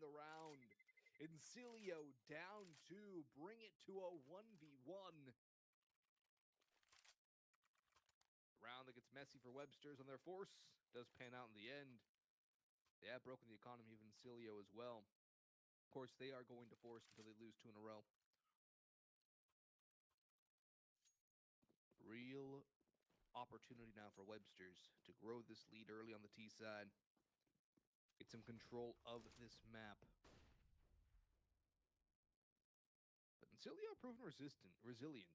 the round. INSILIO down 2, bring it to a 1v1. Round that gets messy for WEBSTERZ on their force. Does pan out in the end. They have broken the economy of INSILIO as well. Of course, they are going to force until they lose 2 in a row. Real opportunity now for WEBSTERZ to grow this lead early on the T side. Get some control of this map. But INSILIO have proven resilient,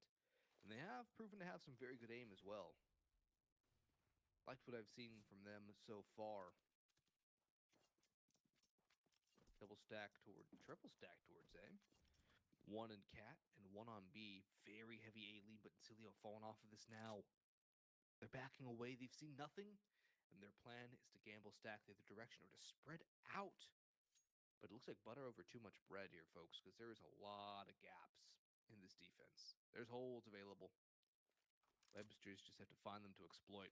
and they have proven to have some very good aim as well. Liked what I've seen from them so far. Triple stack towards A. 1 in Cat and 1 on B. Very heavy A lead, but INSILIO falling off of this now. They're backing away. They've seen nothing, and their plan is to gamble stack the other direction or to spread out. But it looks like butter over too much bread here, folks, because there is a lot of gaps in this defense. There's holes available. WEBSTERZ just have to find them to exploit.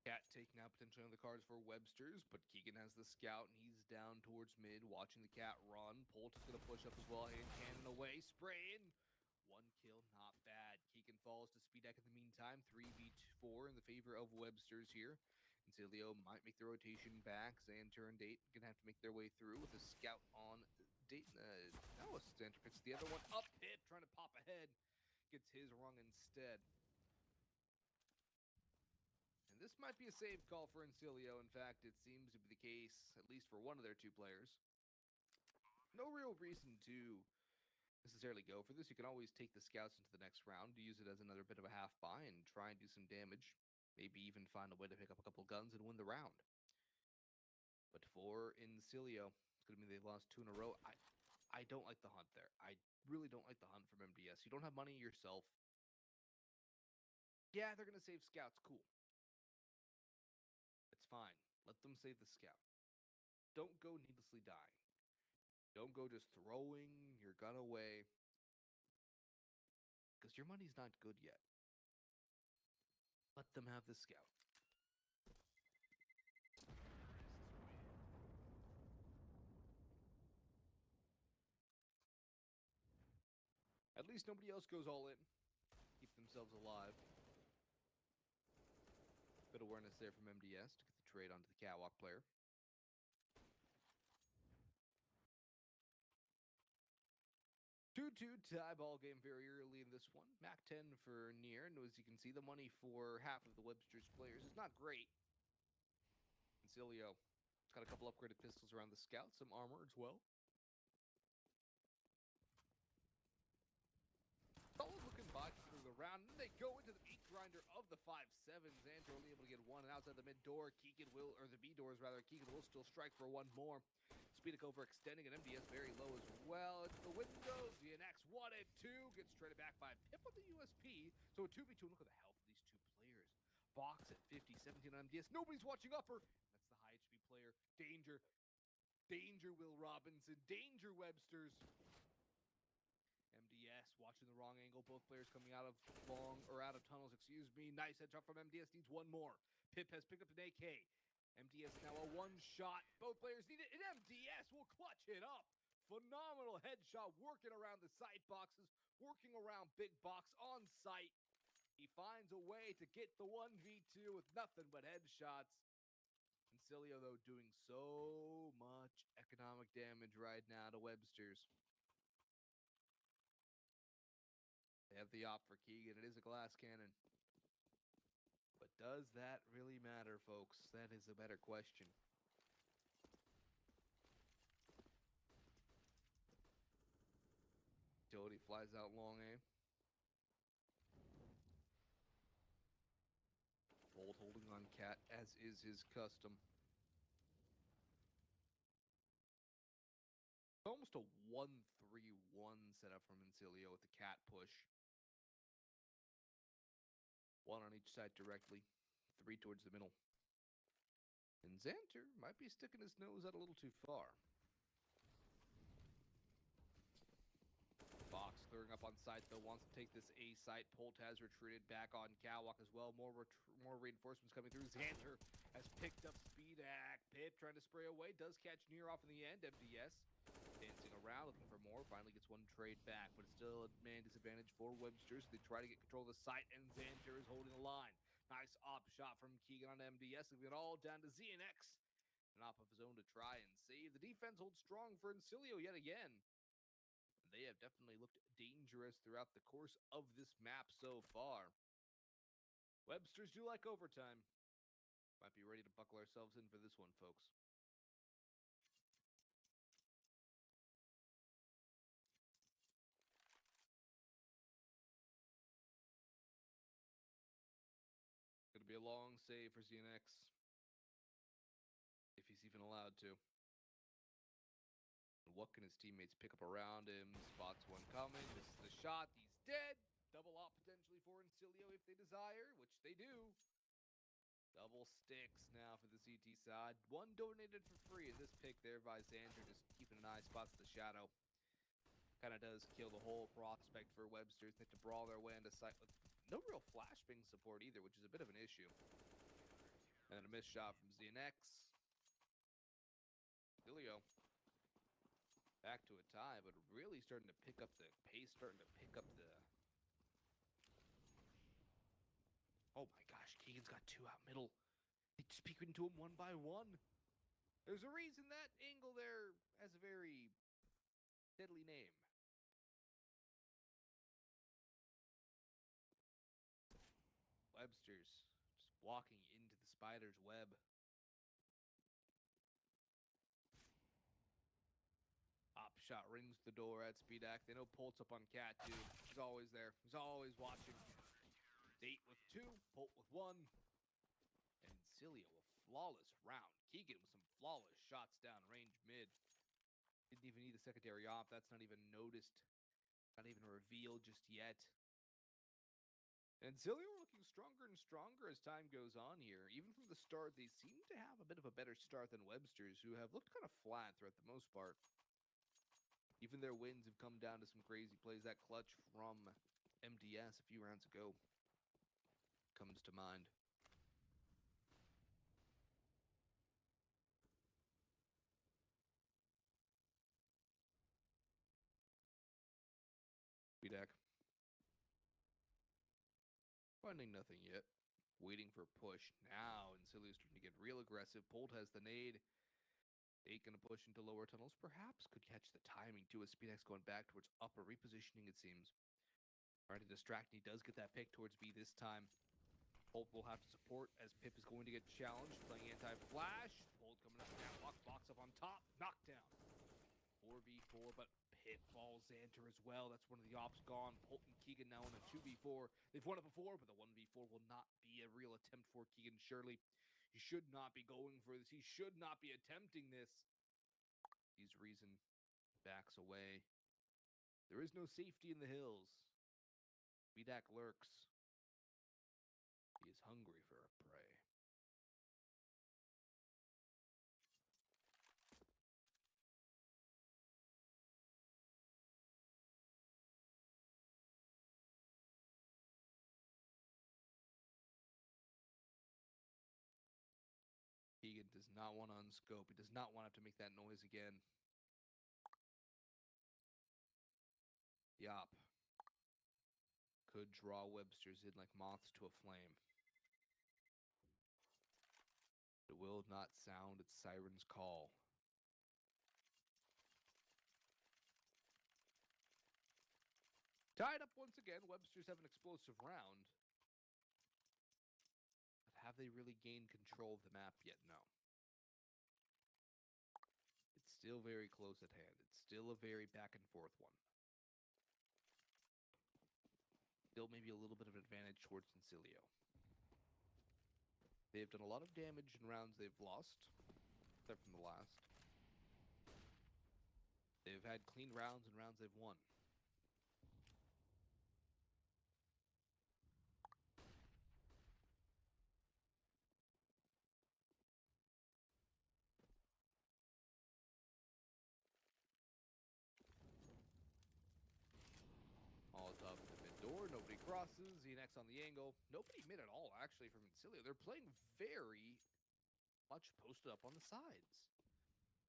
Cat taking out potentially on the cards for WEBSTERZ, but Keegan has the scout and he's down towards mid, watching the Cat run. Polt is going to push up as well, and cannon away, spraying. 1 kill, not bad. Keegan falls to speed deck in the meantime. 3v4 in the favor of WEBSTERZ here. INSILIO might make the rotation back. Xanter and Dayton going to have to make their way through with a scout on Dayton. No, Xanter picks the other one up, hit, trying to pop ahead. Gets his rung instead. And this might be a save call for INSILIO. In fact, it seems to be the case, at least for one of their 2 players. No real reason to necessarily go for this. You can always take the scouts into the next round to use it as another bit of a half buy and try and do some damage. Maybe even find a way to pick up a couple guns and win the round. But for INSILIO, it's going to mean they've lost 2 in a row. I don't like the hunt there. I really don't like the hunt from MDS. You don't have money yourself. Yeah, they're going to save scouts. Cool. It's fine. Let them save the scout. Don't go needlessly dying. Don't go just throwing your gun away. Because your money's not good yet. Let them have the scout. At least nobody else goes all in. Keep themselves alive. Bit of awareness there from MDS to get the trade onto the catwalk player. 2-2 tie ball game very early in this one. Mac 10 for Near, and as you can see, the money for half of the WEBSTERZ players is not great. INSILIO, it's got a couple upgraded pistols around the scout, some armor as well. Solid looking buy through the round, and they go into the meat grinder of the 5-7s. Xanter only able to get 1, and outside the mid door, Keegan will, or the B doors rather, Keegan will still strike for 1 more. Speedic overextending, and MDS very low as well. It's the windows, the NX 1 and 2, gets traded back by Pip with the USP. So a 2v2, look at the health of these 2 players. Box at 50, 17 on MDS, nobody's watching upper. That's the high HP player. Danger, Will Robinson, danger WEBSTERZ. MDS watching the wrong angle. Both players coming out of tunnels, excuse me. Nice headshot from MDS, needs 1 more. Pip has picked up an AK. MDS now a 1-shot. Both players need it, and MDS will clutch it up. Phenomenal headshot, working around the sight boxes, working around big box on site. He finds a way to get the 1v2 with nothing but headshots. INSILIO, though, doing so much economic damage right now to WEBSTERZ. They have the op for Keegan. It is a glass cannon. But does that really matter, folks? That is a better question. Utility flies out long aim. Bolt holding on Cat, as is his custom. Almost a 1-3-1 setup from INSILIO with the Cat push. 1 on each side directly, 3 towards the middle. And Xanter might be sticking his nose out a little too far. clearing up on site, though, wants to take this A site. Polt has retreated back on Catwalk as well. More reinforcements coming through. Xanter has picked up Speedak. Pip trying to spray away. Does catch Near off in the end. MDS dancing around, looking for more. Finally gets one trade back, but it's still a man disadvantage for WEBSTERZ. They try to get control of the site, and Xanter is holding the line. Nice op shot from Keegan on MDS. Leaving it all down to ZNX. And off of his own to try and save. The defense holds strong for INSILIO yet again. They have definitely looked dangerous throughout the course of this map so far. WEBSTERZ do like overtime. Might be ready to buckle ourselves in for this one, folks. Gonna be a long save for ZNX. If he's even allowed to. What can his teammates pick up around him? Spots one coming. This is the shot. He's dead. Double op potentially for INSILIO if they desire, which they do. Double sticks now for the CT side. One donated for free in this pick there by Xanter. Just keeping an eye. Spots the shadow. Kind of does kill the whole prospect for WEBSTERZ. They have to brawl their way into sight with no real flashbang support either, which is a bit of an issue. And then a missed shot from ZNX. INSILIO back to a tie, but really starting to pick up the pace, starting to pick up the... Oh my gosh, Keegan's got two out middle. They just peek into him one by one. There's a reason that angle there has a very deadly name. WEBSTERZ just walking into the spider's web. Op shot rings the door at Speedak. They know Polt's up on Cat too. He's always there. He's always watching. Date with two, Polt with one. And INSILIO a flawless round. Keegan with some flawless shots down range mid. Didn't even need a secondary op. That's not even noticed. Not even revealed just yet. And INSILIO are looking stronger and stronger as time goes on here. Even from the start, they seem to have a bit of a better start than WEBSTERZ, who have looked kind of flat throughout the most part. Even their wins have come down to some crazy plays. That clutch from MDS a few rounds ago comes to mind. Speedak. Finding nothing yet. Waiting for a push. Now INSILIO's starting to get real aggressive. Polt has the nade. Eight gonna push into lower tunnels. Perhaps could catch the timing too as Speedak's going back towards upper. Repositioning, it seems. Trying to distract, and he does get that pick towards B this time. Polt will have to support as Pip is going to get challenged. Playing anti-flash. Polt coming up down. Box up on top. Knockdown. 4v4, but Pip falls Xanter as well. That's one of the ops gone. Polt and Keegan now in a 2v4. They've won it before, but the 1v4 will not be a real attempt for Keegan. Surely he should not be going for this. He should not be attempting this. He's reason backs away. There is no safety in the hills. Speedak lurks. He is hungry for a prey. Keegan does not want to unscope. He does not want to have to make that noise again. Yop. Could draw WEBSTERZ in like moths to a flame. It will not sound its siren's call. Tied up once again. WEBSTERZ have an explosive round. But have they really gained control of the map yet? No. It's still very close at hand. It's still a very back and forth one. Still maybe a little bit of an advantage towards INSILIO. They've done a lot of damage in rounds they've lost, except from the last. They've had clean rounds and rounds they've won. crosses, ZNX on the angle. Nobody mid at all, actually, from INSILIO. They're playing very much posted up on the sides.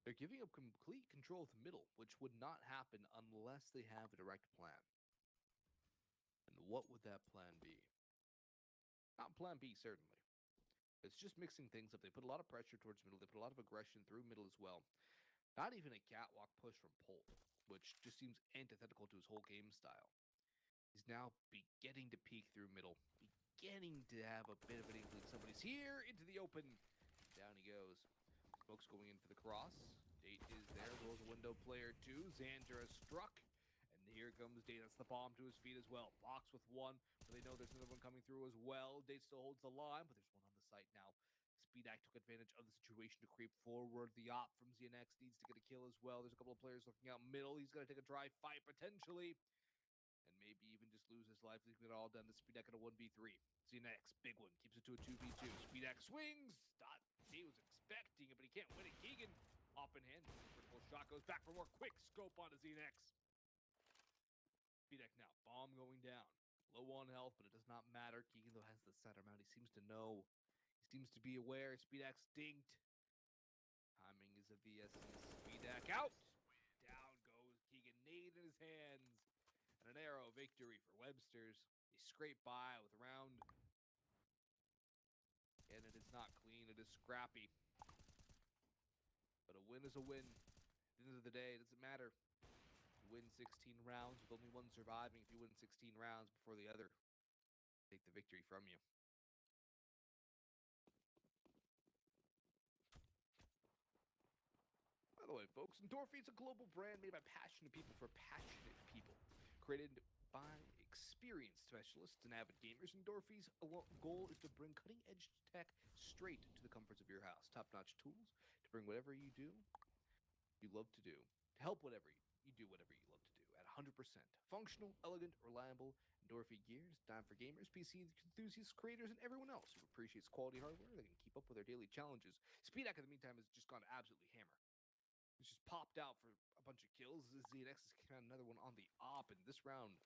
They're giving up complete control of the middle, which would not happen unless they have a direct plan. And what would that plan be? Not plan B, certainly. It's just mixing things up. They put a lot of pressure towards middle. They put a lot of aggression through middle as well. Not even a catwalk push from Polt, which just seems antithetical to his whole game style. He's now beginning to peek through middle, beginning to have a bit of an inkling. Somebody's here into the open. Down he goes. Smoke's going in for the cross. Date is there. Rolls a window player too. Xander has struck. And here comes Date. That's the bomb to his feet as well. Box with one. But they know there's another one coming through as well. Date still holds the line, but there's one on the site now. Speedak took advantage of the situation to creep forward. The op from ZNX needs to get a kill as well. There's a couple of players looking out middle. He's going to take a dry fight potentially. And maybe even just lose his life. He's going to get it all done to Speedak at a 1v3. ZNX, big one, keeps it to a 2v2. Speedak swings. He was expecting it, but he can't win it. Keegan off in hand. Critical shot goes back for more. Quick scope onto ZNX. Speedak now. Bomb going down. Low on health, but it does not matter. Keegan, though, has the center mount. He seems to know. He seems to be aware. Speedak dinked. Timing is of the essence. Speedak out. Down goes Keegan. Nade in his hands. And an arrow victory for WEBSTERZ. They scrape by with a round. And it is not clean. It is scrappy. But a win is a win. At the end of the day, it doesn't matter. You win 16 rounds with only one surviving. If you win 16 rounds before the other, take the victory from you. By the way, folks, Endorphy is a global brand made by passionate people for passionate people. Created by experienced specialists and avid gamers, Endorphy's goal is to bring cutting-edge tech straight to the comforts of your house. Top-notch tools to bring whatever you do, you love to do. To help whatever you do, whatever you love to do. At 100%. Functional, elegant, reliable, Endorphy gear is designed for gamers, PC enthusiasts, creators, and everyone else who appreciates quality hardware that can keep up with their daily challenges. Speedak, in the meantime, has just gone absolutely hammer. He's just popped out for a bunch of kills. ZNX has found another one on the op, and this round,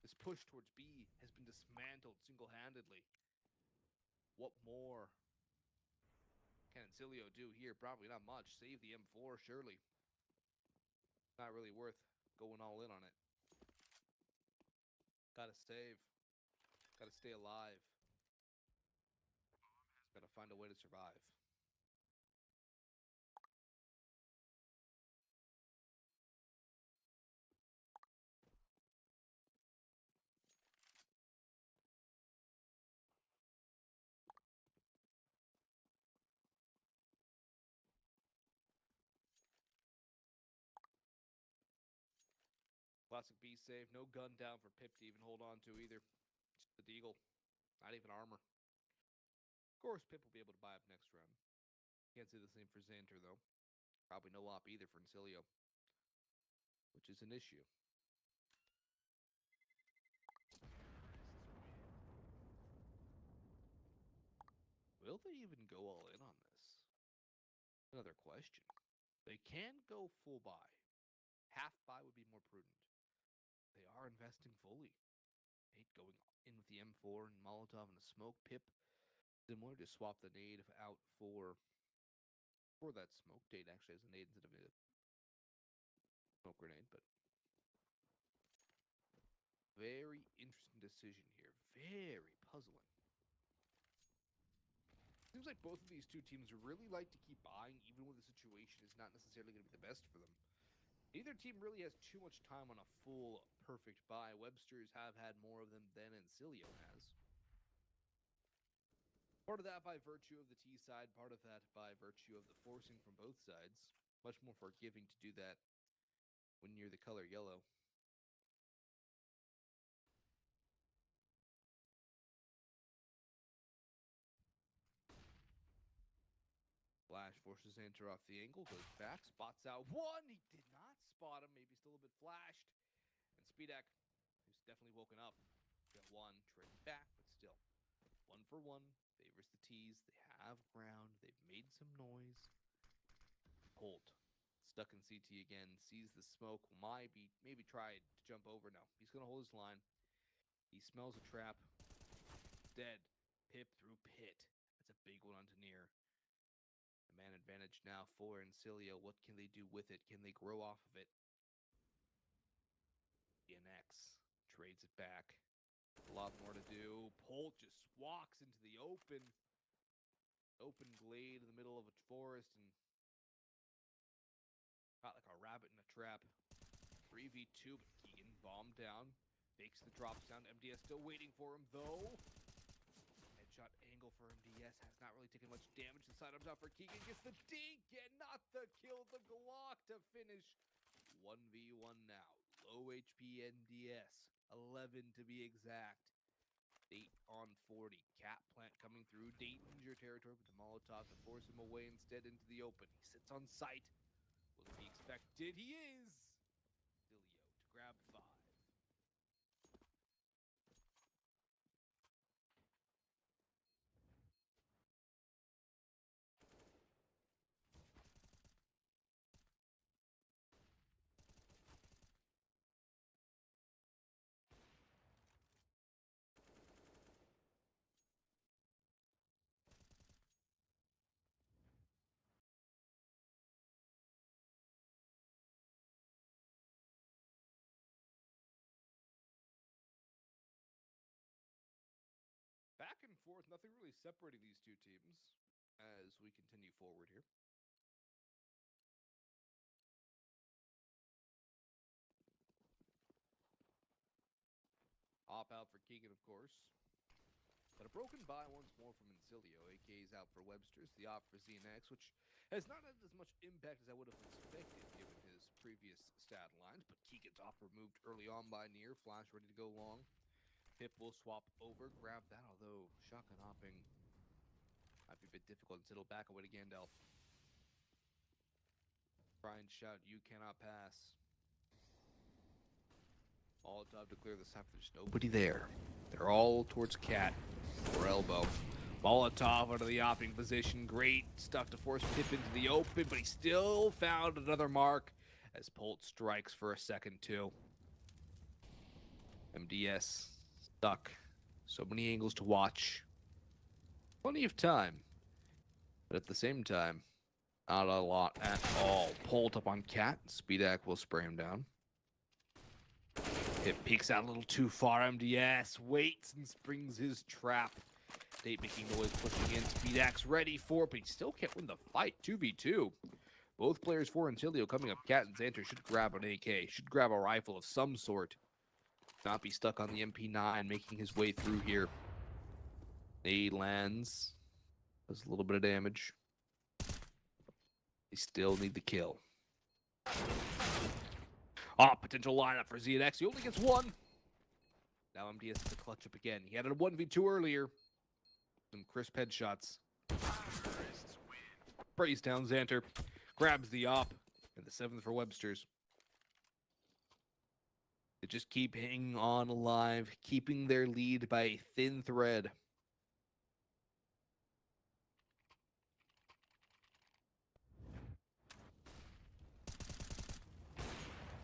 this push towards B has been dismantled single-handedly. What more can INSILIO do here? Probably not much. Save the M4, surely. Not really worth going all in on it. Gotta save. Gotta stay alive. Gotta find a way to survive. Classic B save. No gun down for Pip to even hold on to either. Just the Deagle. Not even armor. Of course, Pip will be able to buy up next round. Can't say the same for Xander, though. Probably no op either for INSILIO. Which is an issue. Will they even go all in on this? Another question. They can go full buy. Half buy would be more prudent. They are investing fully. 8 going in with the M4 and Molotov and the smoke. Pip, similar, to swap the nade out for that smoke. Date actually has a nade instead of a smoke grenade, but very interesting decision here. Very puzzling. Seems like both of these two teams really like to keep buying, even when the situation is not necessarily going to be the best for them. Neither team really has too much time on a full, perfect buy. WEBSTERZ have had more of them than INSILIO has. Part of that by virtue of the T side, part of that by virtue of the forcing from both sides. Much more forgiving to do that when you're the color yellow. Flash forces Xander off the angle, goes back, spots out one. He did not spot him, maybe still a bit flashed. And Speedak, who's definitely woken up, got one, trade back, but still. 1 for 1, favors the T's. They have ground, they've made some noise. Holt, stuck in CT again, sees the smoke, maybe tried to jump over. No, he's going to hold his line. He smells a trap. Dead. Pip through pit. That's a big one on Tanier. A man advantage now for INSILIO. What can they do with it? Can they grow off of it? DNX trades it back. A lot more to do. Polt just walks into the open glade in the middle of a forest and got like a rabbit in a trap. 3v2, but Keegan bombed down. Makes the drops down. MDS still waiting for him though. Headshot angle for MDS has not really taken much damage. The side up top for Keegan gets the dink and not the kill. The Glock to finish. 1v1 now. Low HP MDS. 11 to be exact. 8 on 40. Cat plant coming through danger territory with the Molotov to force him away instead into the open. He sits on sight. Will it be expected? He is! INSILIO to grab 5. Back and forth, nothing really separating these two teams as we continue forward here. Op out for Keegan, of course. But a broken buy once more from INSILIO. AK's out for WEBSTERZ. The op for ZNX, which has not had as much impact as I would have expected given his previous stat lines. But Keegan's op removed early on by Near. Flash ready to go long. Pip will swap over, grab that, although shotgun hopping might be a bit difficult until it'll back away to Gandalf. Try and shout, you cannot pass. Molotov to clear the side. There's nobody there. They're all towards Cat or Elbow. Molotov out of the opping position. Great stuff to force Pip into the open, but he still found another mark as Polt strikes for a second too. MDS stuck. So many angles to watch. Plenty of time. But at the same time, not a lot at all. Polt up on Cat. Speedak will spray him down. Pip peeks out a little too far. MDS waits and springs his trap. Nate making noise, pushing in. Speedak's ready for it, but he still can't win the fight. 2v2. Both players for INSILIO coming up. Cat and Xanter should grab an AK. Should grab a rifle of some sort. Not be stuck on the MP9, making his way through here. Nate lands. Does a little bit of damage. They still need the kill. Potential lineup for ZNX. He only gets one. Now MDS has to clutch up again. He had a 1v2 earlier. Some crisp headshots. Sprays down Xanter. Grabs the op. And the 7th for WEBSTERZ. They just keep hanging on alive, keeping their lead by a thin thread.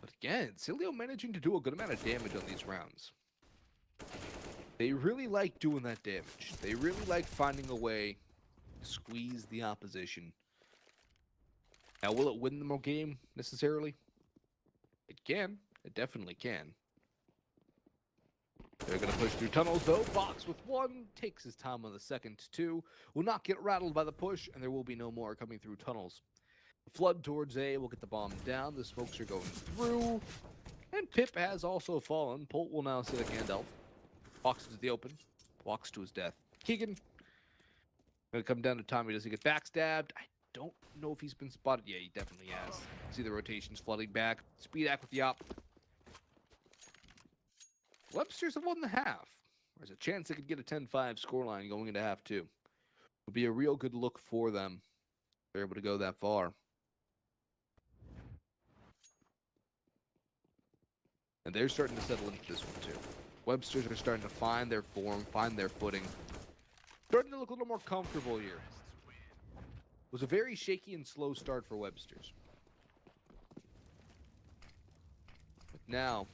But again, INSILIO managing to do a good amount of damage on these rounds. They really like doing that damage. They really like finding a way to squeeze the opposition. Now, will it win them a game, necessarily? It can. It definitely can. They're going to push through tunnels, though. Box with 1. Takes his time on the second 2. Will not get rattled by the push, and there will be no more coming through tunnels. Flood towards A. Will get the bomb down. The smokes are going through. And Pip has also fallen. Polt will now sit at Gandalf. Walks into the open. Walks to his death. Keegan. Going to come down to Tommy. Does he get backstabbed? I don't know if he's been spotted. Yeah, he definitely has. See the rotations flooding back. Speedak with the op. WEBSTERZ have won the half. There's a chance they could get a 10-5 scoreline going into half 2. It would be a real good look for them if they're able to go that far. And they're starting to settle into this one too. WEBSTERZ are starting to find their form, find their footing. Starting to look a little more comfortable here. It was a very shaky and slow start for WEBSTERZ. But now,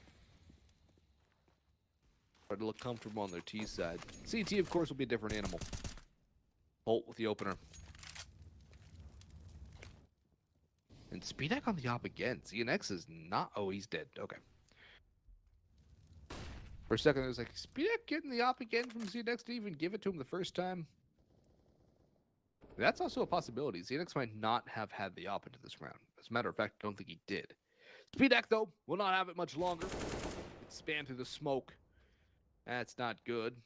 Try to look comfortable on their T side. CT, of course, will be a different animal. Bolt with the opener. And Speedak on the op again. CNX is not... Oh, he's dead. Okay. For a second, it was like, Speedak getting the op again from CNX to even give it to him the first time? That's also a possibility. CNX might not have had the op into this round. As a matter of fact, I don't think he did. Speedak, though, will not have it much longer. It's spammed through the smoke. That's not good.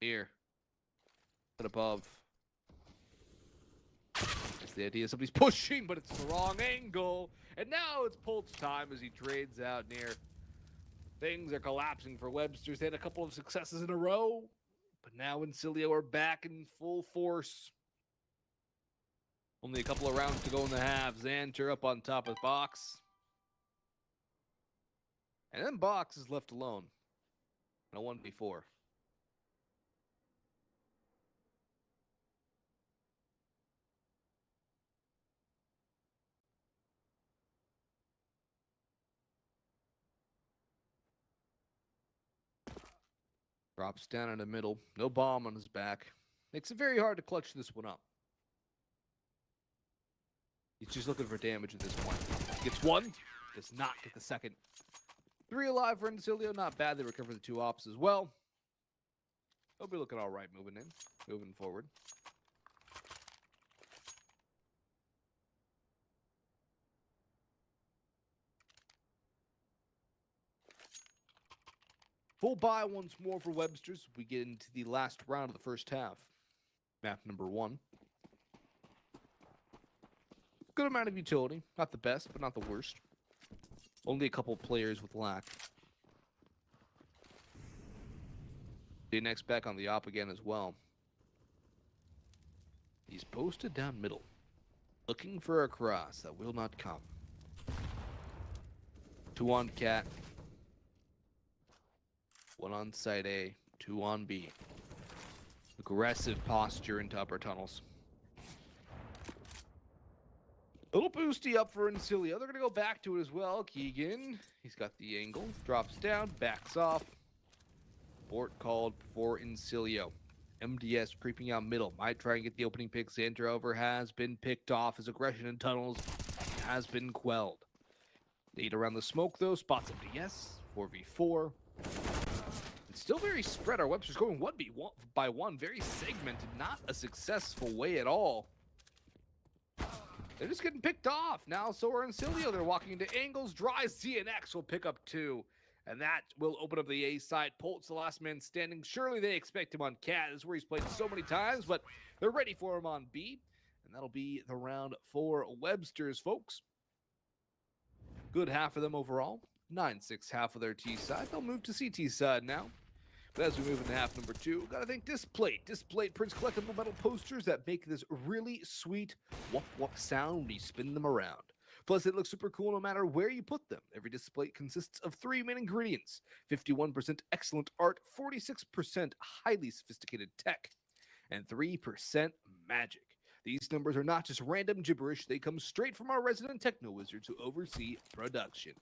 Here. But above. That's the idea. Somebody's pushing, but it's the wrong angle. And now it's Polt's time as he trades out near. Things are collapsing for WEBSTERZ. They had a couple of successes in a row. But now INSILIO are back in full force. Only a couple of rounds to go in the half. Xanter up on top of Box. And then Box is left alone. In a 1v4. Drops down in the middle. No bomb on his back. Makes it very hard to clutch this one up. He's just looking for damage at this point. Gets one. Does not get the second. 3 alive for INSILIO. Not bad. They recover the 2 ops as well. They'll be looking all right moving forward. Full buy once more for WEBSTERZ. We get into the last round of the first half. Map number 1. Good amount of utility. Not the best, but not the worst. Only a couple players with lack. The next back on the op again as well. He's posted down middle. Looking for a cross that will not come. 2 on Cat. 1 on side A. 2 on B. Aggressive posture into upper tunnels. A little boosty up for INSILIO. They're going to go back to it as well. Keegan, he's got the angle. Drops down, backs off. Abort called for INSILIO. MDS creeping out middle. Might try and get the opening pick. Xanter over has been picked off. His aggression in tunnels has been quelled. Nade around the smoke, though. Spots MDS. 4v4. It's still very spread. Our WEBSTERZ going 1v1. Very segmented. Not a successful way at all. They're just getting picked off. Now, so are INSILIO. They're walking into angles. Dry CNX will pick up 2. And that will open up the A side. Polt's the last man standing. Surely they expect him on Cat. This is where he's played so many times, but they're ready for him on B. And that'll be the round for WEBSTERZ, folks. Good half of them overall. 9-6 half of their T side. They'll move to CT side now. But as we move into half number 2, gotta thank Displate. Displate prints collectible metal posters that make this really sweet whoop whoop sound when you spin them around. Plus, it looks super cool no matter where you put them. Every Displate consists of 3 main ingredients: 51% excellent art, 46% highly sophisticated tech, and 3% magic. These numbers are not just random gibberish, they come straight from our resident techno wizards who oversee production.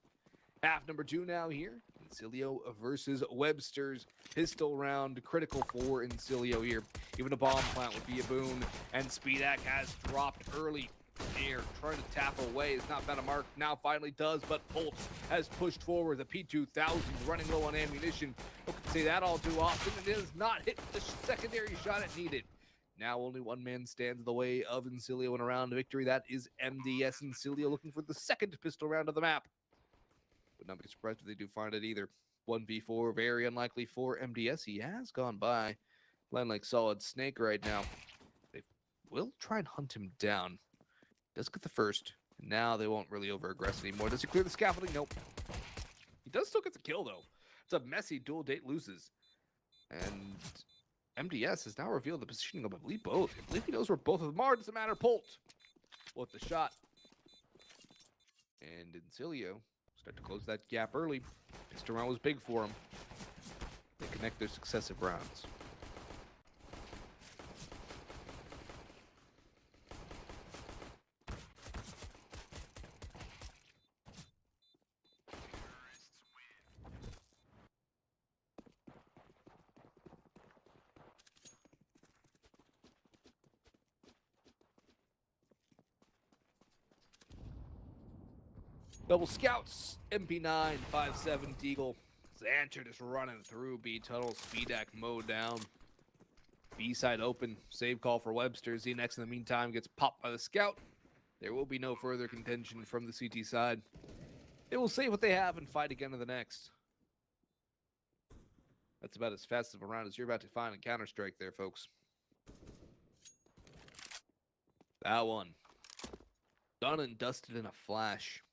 Half number 2 now here. INSILIO versus WEBSTERZ. Pistol round, critical for INSILIO here. Even a bomb plant would be a boon. And Speedak has dropped early. Here, trying to tap away. It's not found a mark. Now finally does, but Polt has pushed forward. The P2000 running low on ammunition. You can say that all too often. It does not hit the secondary shot it needed. Now only one man stands in the way of INSILIO in a round victory. That is MDS. INSILIO looking for the second pistol round of the map. Would not be surprised if they do find it either. 1v4, very unlikely for MDS. He has gone by. Playing like solid snake right now. They will try and hunt him down. Does get the first. Now they won't really over-aggress anymore. Does he clear the scaffolding? Nope. He does still get the kill, though. It's a messy dual date loses. And MDS has now revealed the positioning of, I believe, both. I believe he knows where both of them are. Doesn't matter. Polt with the shot. And INSILIO start to close that gap early. Pistol round was big for him. They connect their successive rounds. Double scouts, MP9, 5-7 Deagle. Xanter just running through B tunnel, speed act mode down. B side open, save call for WEBSTERZ. ZNX in the meantime gets popped by the scout. There will be no further contention from the CT side. They will save what they have and fight again in the next. That's about as fast of a round as you're about to find in Counter-Strike there, folks. That one. Done and dusted in a flash.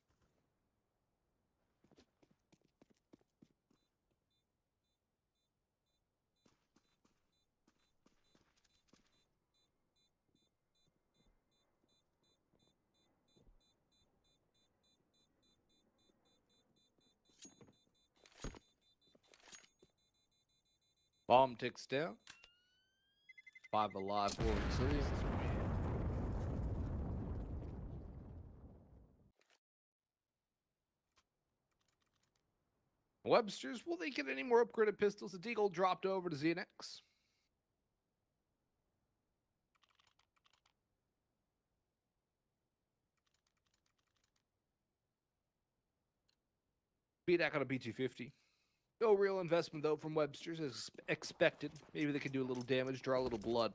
Bomb ticks down. 5 alive for INSILIO. WEBSTERZ, will they get any more upgraded pistols? The Deagle dropped over to ZNX. BDAC on a B250. No real investment, though, from WEBSTERZ as expected. Maybe they can do a little damage, draw a little blood.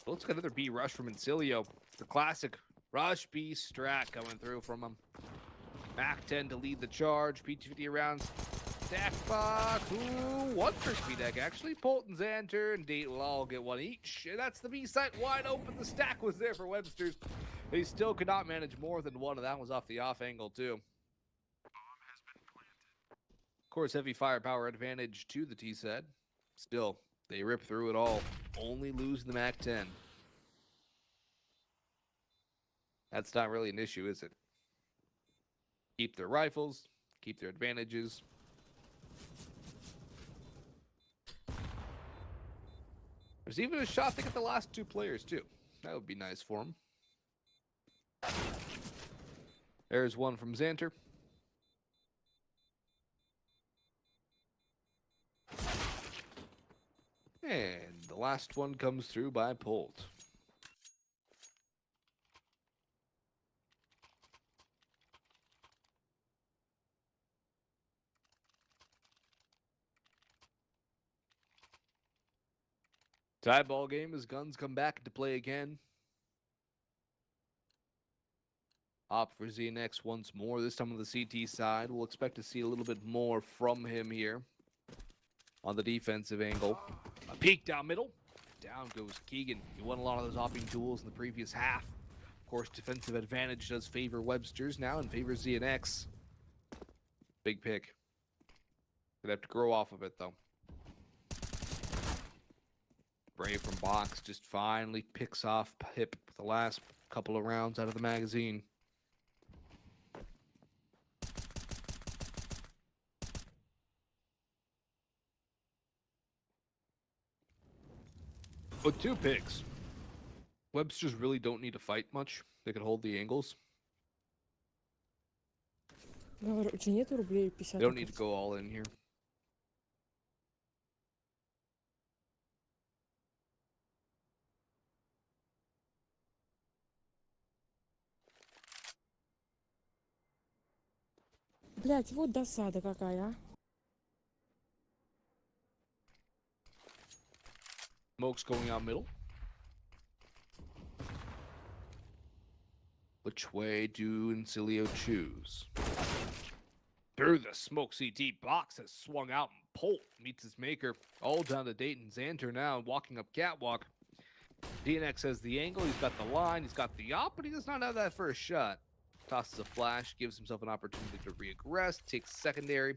But let's get another B rush from INSILIO. The classic rush B strat coming through from them. Mac 10 to lead the charge. P250 around. Stack box. Ooh, one for BDAC, actually. Polton, Xanter, and Date will all get one each. And that's the B site wide open. The stack was there for WEBSTERZ. They still could not manage more than one, and that was off the off angle, too. Of course, heavy firepower advantage to the T set. Still, they rip through it all, only losing the Mac 10. That's not really an issue, is it? Keep their rifles, keep their advantages. There's even a shot to get the last 2 players, too. That would be nice for them. There's one from Xanter. And the last one comes through by Polt. Tie ball game as guns come back into play again. Opt for ZNX once more, this time on the CT side. We'll expect to see a little bit more from him here on the defensive angle. A peek down middle. Down goes Keegan. He won a lot of those opping duels in the previous half. Of course, defensive advantage does favor WEBSTERZ now and favors ZNX. Big pick. Gonna have to grow off of it, though. Brave from box just finally picks off Hip with the last couple of rounds out of the magazine. With 2 picks, WEBSTERZ really don't need to fight much. They can hold the angles. Говорю, у тебя нету рублей 50? They don't need to go all in here. Блять, вот досада какая, а. Smoke's going out middle. Which way do INSILIO choose? Through the smoke, CT box has swung out and Polt meets his maker. All down to Dayton Xanter now, walking up catwalk. DNX has the angle, he's got the line, he's got the op, but he does not have that first shot. Tosses a flash, gives himself an opportunity to reaggress, takes secondary.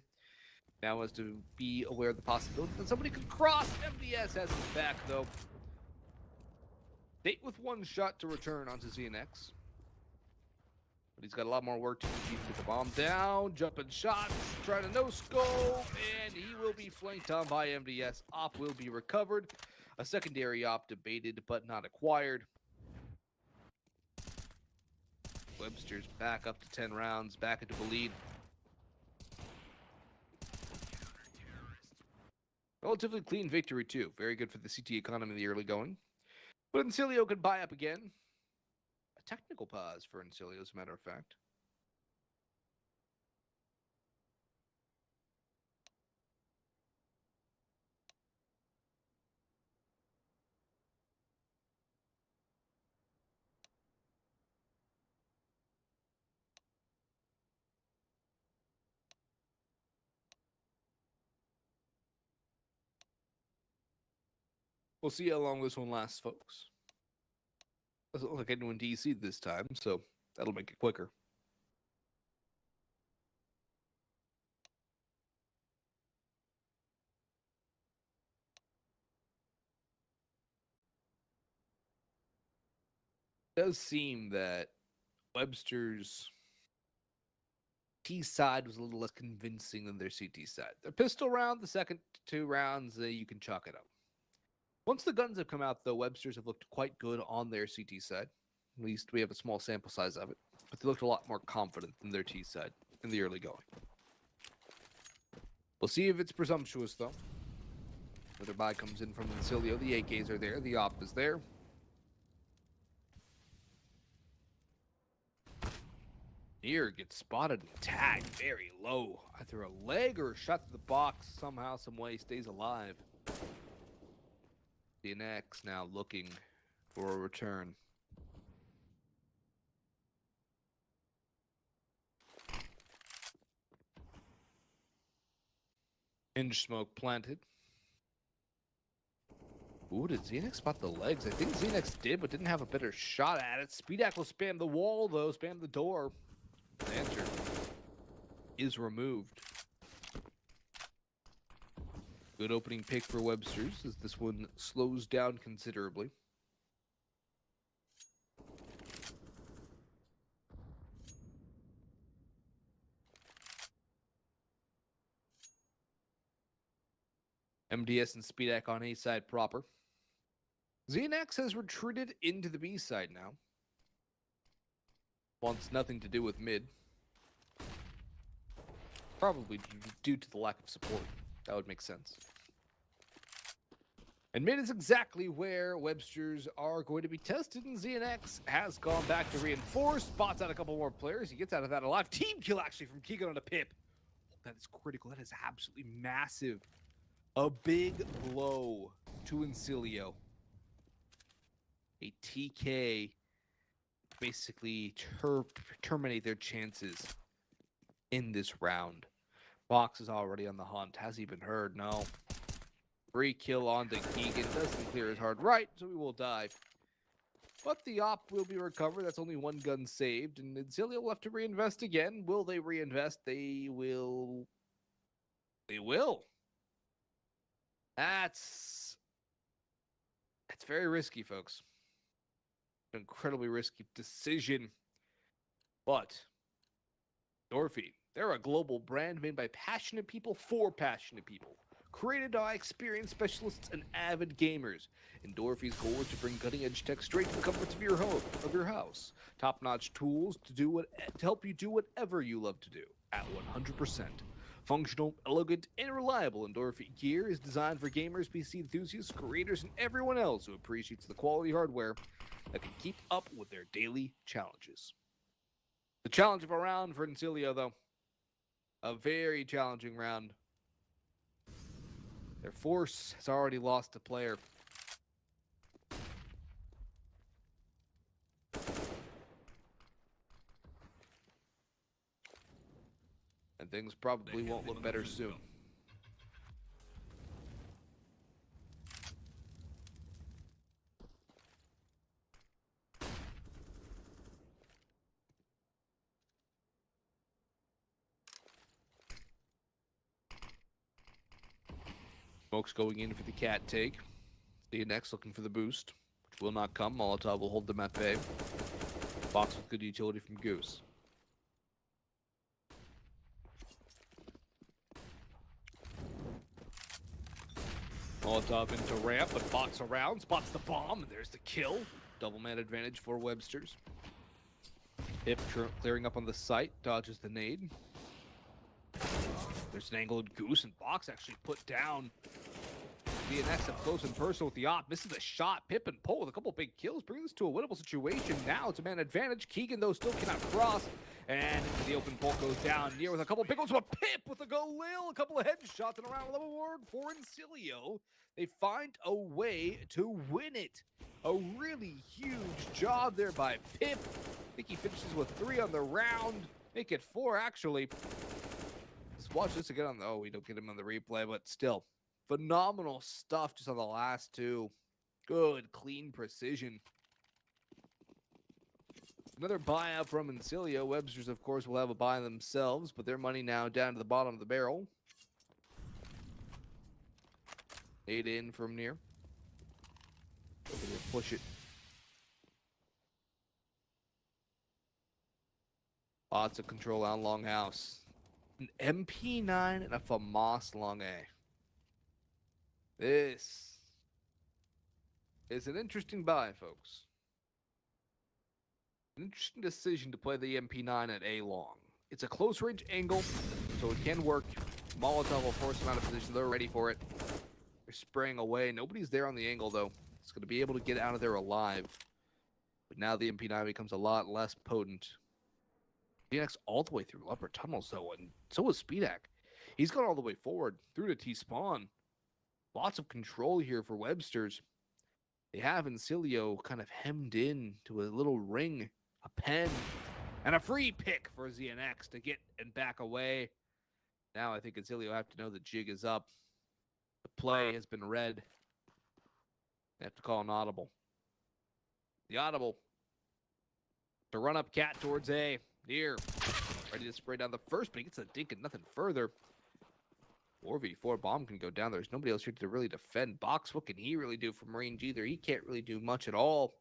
Now has to be aware of the possibility that somebody could cross. MDS has his back, though. Date with 1 shot to return onto ZNX. But he's got a lot more work to do. Get the bomb down, jumping shots, trying to no-scope, and he will be flanked on by MDS. Op will be recovered. A secondary op debated, but not acquired. WEBSTERZ back up to 10 rounds, back into the lead. Relatively clean victory, too. Very good for the CT economy in the early going. But INSILIO could buy up again. A technical pause for INSILIO, as a matter of fact. We'll see how long this one lasts, folks. Doesn't look like anyone DC this time, so that'll make it quicker. It does seem that Webster's T side was a little less convincing than their CT side. Their pistol round, the second two rounds, you can chalk it up. Once the guns have come out, though, Webster's have looked quite good on their CT side. At least we have a small sample size of it. But they looked a lot more confident than their T side in the early going. We'll see if it's presumptuous, though. Another buy comes in from INSILIO. The AKs are there. The op is there. Near gets spotted and tagged very low. Either a leg or a shot to the box. Somehow, some way, stays alive. DNX now looking for a return. Hinge smoke planted. Ooh, did Xenex spot the legs? I think Xenex did, but didn't have a better shot at it. Speedak will spam the wall, though. Spam the door. The answer is removed. Good opening pick for Webster's as this one slows down considerably. MDS and Speedak on A side proper. Xenex has retreated into the B side now. Wants nothing to do with mid. Probably due to the lack of support. That would make sense. And mid is exactly where Webster's are going to be tested, and Xenex has gone back to reinforce, spots out a couple more players. He gets out of that alive. Team kill, actually, from Keegan on a Pip. That is critical. That is absolutely massive. A big blow to INSILIO. A TK basically terminate their chances in this round. Box is already on the hunt. Has he been heard? No. Free kill onto Keegan. Doesn't clear his hard right, so he will die. But the op will be recovered. That's only one gun saved. And INSILIO will have to reinvest again. Will they reinvest? They will. They will. That's very risky, folks. An incredibly risky decision. But Dorothy, they're a global brand made by passionate people for passionate people. Created by experienced specialists and avid gamers. And Dorothy's goal is to bring cutting-edge tech straight to the comforts of your home, of your house. Top-notch tools to help you do whatever you love to do at 100%. Functional, elegant, and reliable, Endorphin gear is designed for gamers, PC enthusiasts, creators, and everyone else who appreciates the quality hardware that can keep up with their daily challenges. The challenge of a round for INSILIO, though. A very challenging round. Their force has already lost a player. And things probably won't look better soon. Smoke's going in for the cat take. DNX looking for the boost, which will not come. Molotov will hold them at bay. Box with good utility from Goose. Molotov into ramp, but Box around, spots the bomb, and there's the kill. Double man advantage for Webster's. Hip clearing up on the site, dodges the nade. There's an angled Goose, and Box actually put down. DNX up close and personal with the op. Misses a shot. Pip and Pull with a couple big kills. Bring this to a winnable situation. Now it's a man advantage. Keegan, though, still cannot cross. And the open Pull goes down. Near with a couple big ones. But Pip with a Galil. A couple of headshots and a round level award for INSILIO. They find a way to win it. A really huge job there by Pip. I think he finishes with 3 on the round. Make it 4, actually. Let's watch this again on the... Oh, we don't get him on the replay, but still. Phenomenal stuff just on the last 2. Good, clean precision. Another buyout from INSILIO. WEBSTERZ, of course, will have a buy themselves, but their money now down to the bottom of the barrel. 8 in from near. Looking to push it. Lots of control on Longhouse. An MP9 and a FAMAS Long A. This is an interesting buy, folks. An interesting decision to play the MP9 at A long. It's a close range angle, so it can work. Molotov will force them out of position. They're ready for it. They're spraying away. Nobody's there on the angle, though. It's going to be able to get out of there alive. But now the MP9 becomes a lot less potent. DNX all the way through upper tunnels, though, and so is Speedak. He's gone all the way forward through to T-spawn. Lots of control here for WEBSTERZ. They have INSILIO kind of hemmed in to a little ring, a pen, and a free pick for ZNX to get and back away. Now I think INSILIO have to know the jig is up. The play has been read. They have to call an audible. The audible. To run up cat towards A. Near. Ready to spray down the first, but he gets a dink and nothing further. 4v4 bomb can go down. There's nobody else here to really defend. Box, what can he really do from range either? He can't really do much at all.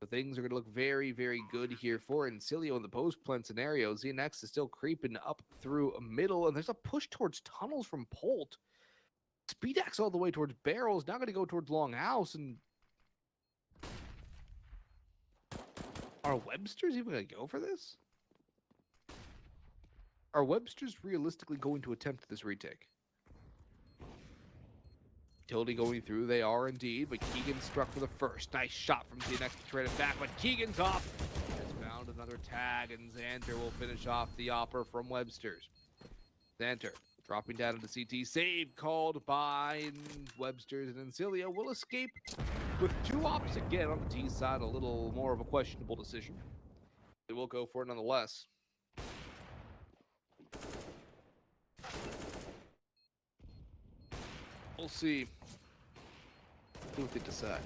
So things are going to look very, very good here for INSILIO in the post-plant scenario. ZNX is still creeping up through a middle, and there's a push towards tunnels from Polt. Speedak's all the way towards barrels. Now going to go towards Longhouse, and are WEBSTERZ even going to go for this? Are WEBSTERZ realistically going to attempt this retake? Utility going through, they are indeed, but Keegan struck for the first. Nice shot from ZNX to trade it back, but Keegan's off. Has found another tag, and Xanter will finish off the offer from WEBSTERZ. Xanter dropping down into CT. Save called by WEBSTERZ, and INSILIO will escape with 2 ops again on the T side. A little more of a questionable decision. They will go for it nonetheless. We'll see what they decide.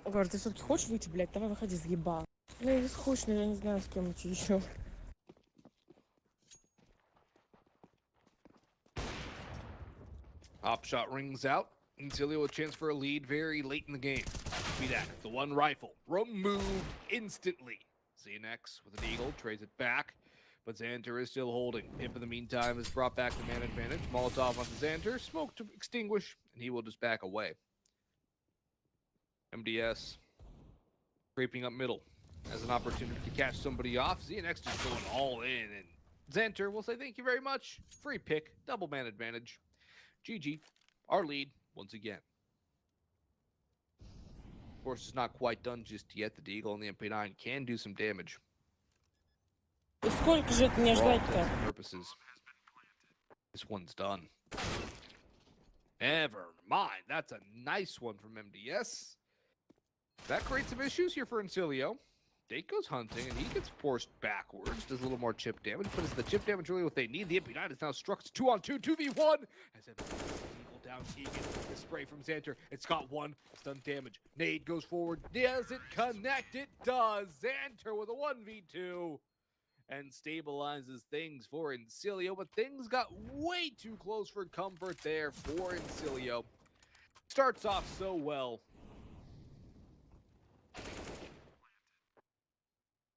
Говорю, ты все-таки хочешь выйти, блядь? Давай выходи, заебал. Блядь, скучно, я не знаю, с кем идти еще. Op shot rings out. INSILIO a chance for a lead very late in the game. Speedak, the one rifle, removed instantly. ZNX with an eagle, trades it back, but Xanter is still holding. Pimp in the meantime has brought back the man advantage. Molotov onto Xanter, smoke to extinguish, and he will just back away. MDS creeping up middle as an opportunity to catch somebody off. ZNX just going all in, and Xanter will say thank you very much. Free pick, double man advantage. GG, our lead once again. Of course, it's not quite done just yet. The Deagle and the MP9 can do some damage. И сколько же это мне ждать-то? Purposes. This one's done. Never mind. That's a nice one from MDS. That creates some issues here for INSILIO. Date goes hunting, and he gets forced backwards. Does a little more chip damage, but is the chip damage really what they need? The MP9 is now struck. It's 2-on-2, 2v1. As Eagle down Keegan. The spray from Xanter. It's got 1. Stun damage. Nade goes forward. Does it connect? It does. Xanter with a 1v2. And stabilizes things for INSILIO, but things got way too close for comfort there for INSILIO. Starts off so well.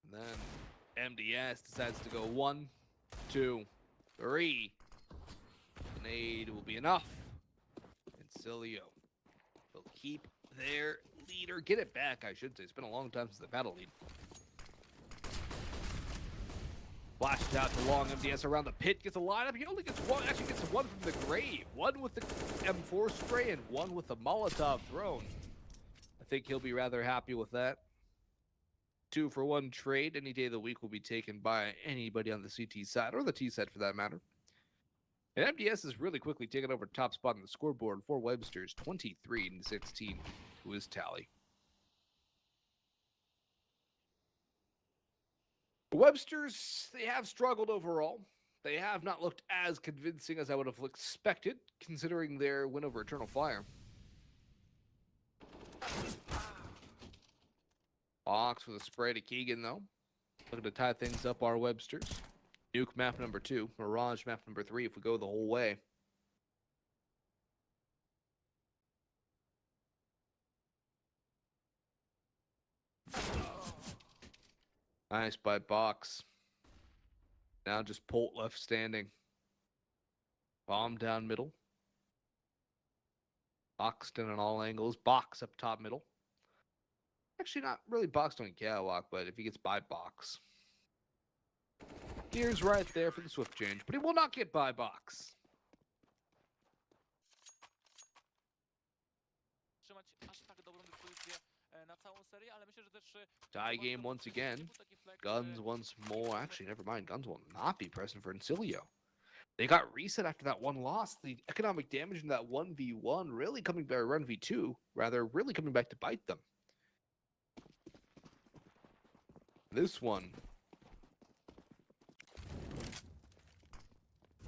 And then MDS decides to go 1, 2, 3. Nade will be enough. INSILIO will keep their leader. Get it back, I should say. It's been a long time since they've had a lead. Flashes out to long. MDS around the pit. Gets a lineup. He only gets 1. Actually gets 1 from the grave. 1 with the M4 spray and 1 with the Molotov thrown. I think he'll be rather happy with that. 2 for 1 trade any day of the week will be taken by anybody on the CT side, or the T side for that matter. And MDS is really quickly taking over top spot on the scoreboard for WEBSTERZ, 23-16 to his tally. WEBSTERZ, they have struggled overall. They have not looked as convincing as I would have expected, considering their win over Eternal Fire. Box with a spray to Keegan, though. Looking to tie things up our Websters. Nuke map number 2, Mirage map number 3 if we go the whole way. Nice by Box. Now just Polt left standing. Bomb down middle. Boxed in on all angles. Box up top middle. Actually, not really boxed on Catwalk, but if he gets by Box. Gears right there for the swift change, but he will not get by Box. Tie game once again. Guns once more. Actually, never mind. Guns will not be present for INSILIO. They got reset after that one loss. The economic damage in that 1v1 really coming back, or 1v2, rather, really coming back to bite them. This one.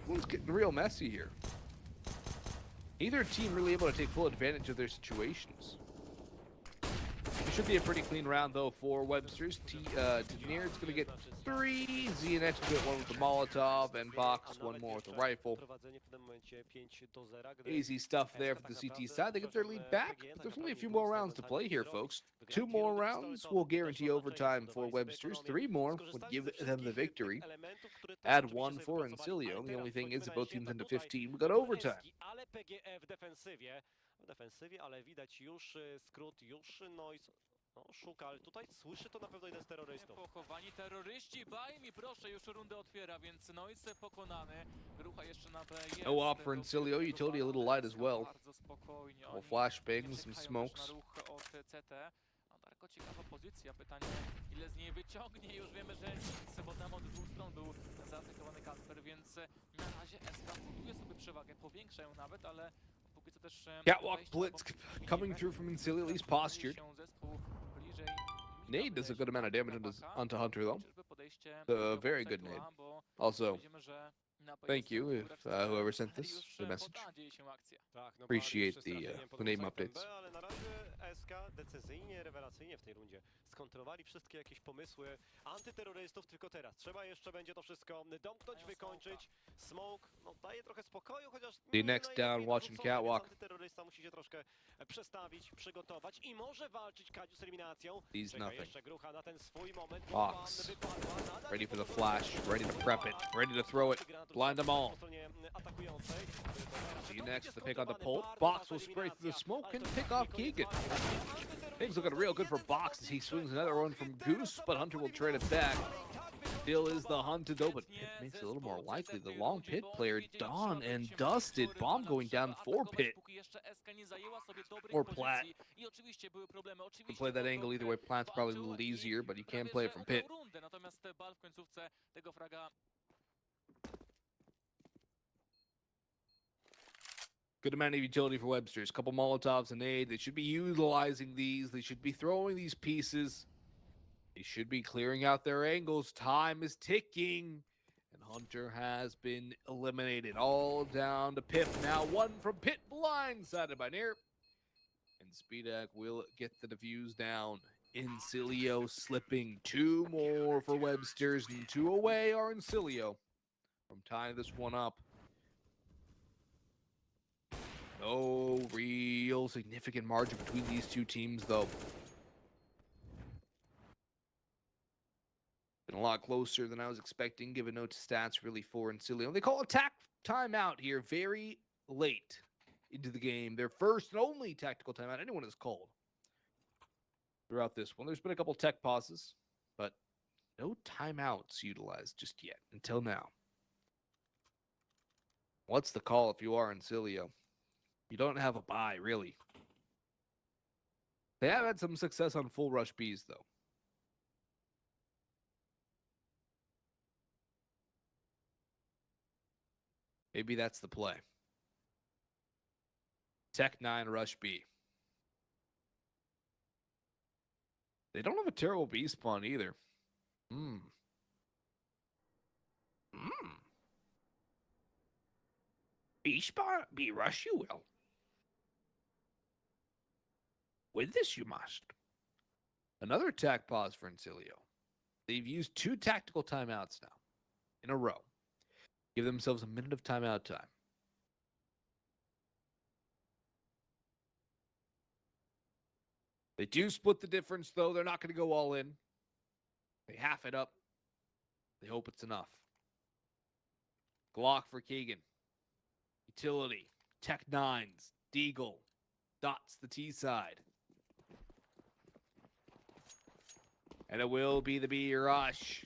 One's getting real messy here. Neither team really able to take full advantage of their situations. It should be a pretty clean round, though, for Websters. Teniers going to get 3. ZNX will get 1 with the Molotov, and Box 1 more with the rifle. Easy stuff there for the CT side. They get their lead back, but there's only a few more rounds to play here, folks. 2 more rounds will guarantee overtime for Websters. 3 more would give them the victory. Add 1 for INSILIO. The only thing is that both teams into 15. We got overtime. W defensywie, ale widać już skrót, szuka, ale tutaj słyszy to na pewno jeden z terrorystów. Pochowani terroryści, baj mi proszę, już rundę otwiera, więc Noise pokonany. Grucha jeszcze na B. No op for INSILIO, utility a little light as well. Bardzo spokojnie. Well, flashbangs, some smokes. Od CT. No, Darko, ciekawa pozycja. Pytanie, ile z niej wyciągnie? Już wiemy, że nic, bo tam od 2 stron był zaatakowany Kasper, więc na razie SK buduje sobie przewagę, powiększa ją nawet, ale Catwalk blitz coming through from INSILIO, at least postured. Nade does a good amount of damage onto Hunter, though. A very good nade. Also, thank you if whoever sent this the message. Appreciate the name updates. Ale na razie SK decyzyjnie, rewelacyjnie w tej rundzie skontrolowali wszystkie jakieś pomysły antyterrorystów, tylko teraz trzeba jeszcze będzie to wszystko domknąć, wykończyć. Smoke, no daje trochę spokoju, chociaż The next down watching Catwalk. Antyterrorysta musi się troszkę przestawić, przygotować i może walczyć Kadziu z eliminacją. He's nothing. Jeszcze Grucha na ten swój moment. Box. Ready for the flash, ready to prep it, ready to throw it, blind them all. See next, the pick on the Polt. Box will spray through the smoke and pick off Keegan. Things looking real good for Box as he swings another one from Goose, but Hunter will trade it back. Still is the hunted though, but Pit makes it a little more likely. The long Pit player, Dawn and Dusted. Bomb going down for Pit. Or Plat. You can play that angle either way. Plat's probably a little easier, but you can play it from Pit. Good amount of utility for Websters. Couple Molotovs and aid. They should be utilizing these. They should be throwing these pieces. They should be clearing out their angles. Time is ticking. And Hunter has been eliminated. All down to Pip. Now 1 from Pit, blindsided by Nair. And Speedak will get the defuse down. INSILIO slipping. 2 more for Websters. And 2 away are INSILIO from tying this one up. No real significant margin between these 2 teams, though. Been a lot closer than I was expecting, given no stats really for INSILIO. They call attack timeout here very late into the game. Their first and only tactical timeout anyone has called throughout this one. There's been a couple tech pauses, but no timeouts utilized just yet until now. What's the call if you are INSILIO? You don't have a buy, really. They have had some success on full rush Bs, though. Maybe that's the play. Tech 9 rush B. They don't have a terrible B spawn either. Be rush you will. With this you must. Another attack pause for INSILIO. They've used 2 tactical timeouts now in a row. Give themselves a minute of timeout time. They do split the difference, though. They're not going to go all in. They half it up. They hope it's enough. Glock for Keegan. Utility. Tech 9s. Deagle. Dots the T side. And it will be the B rush.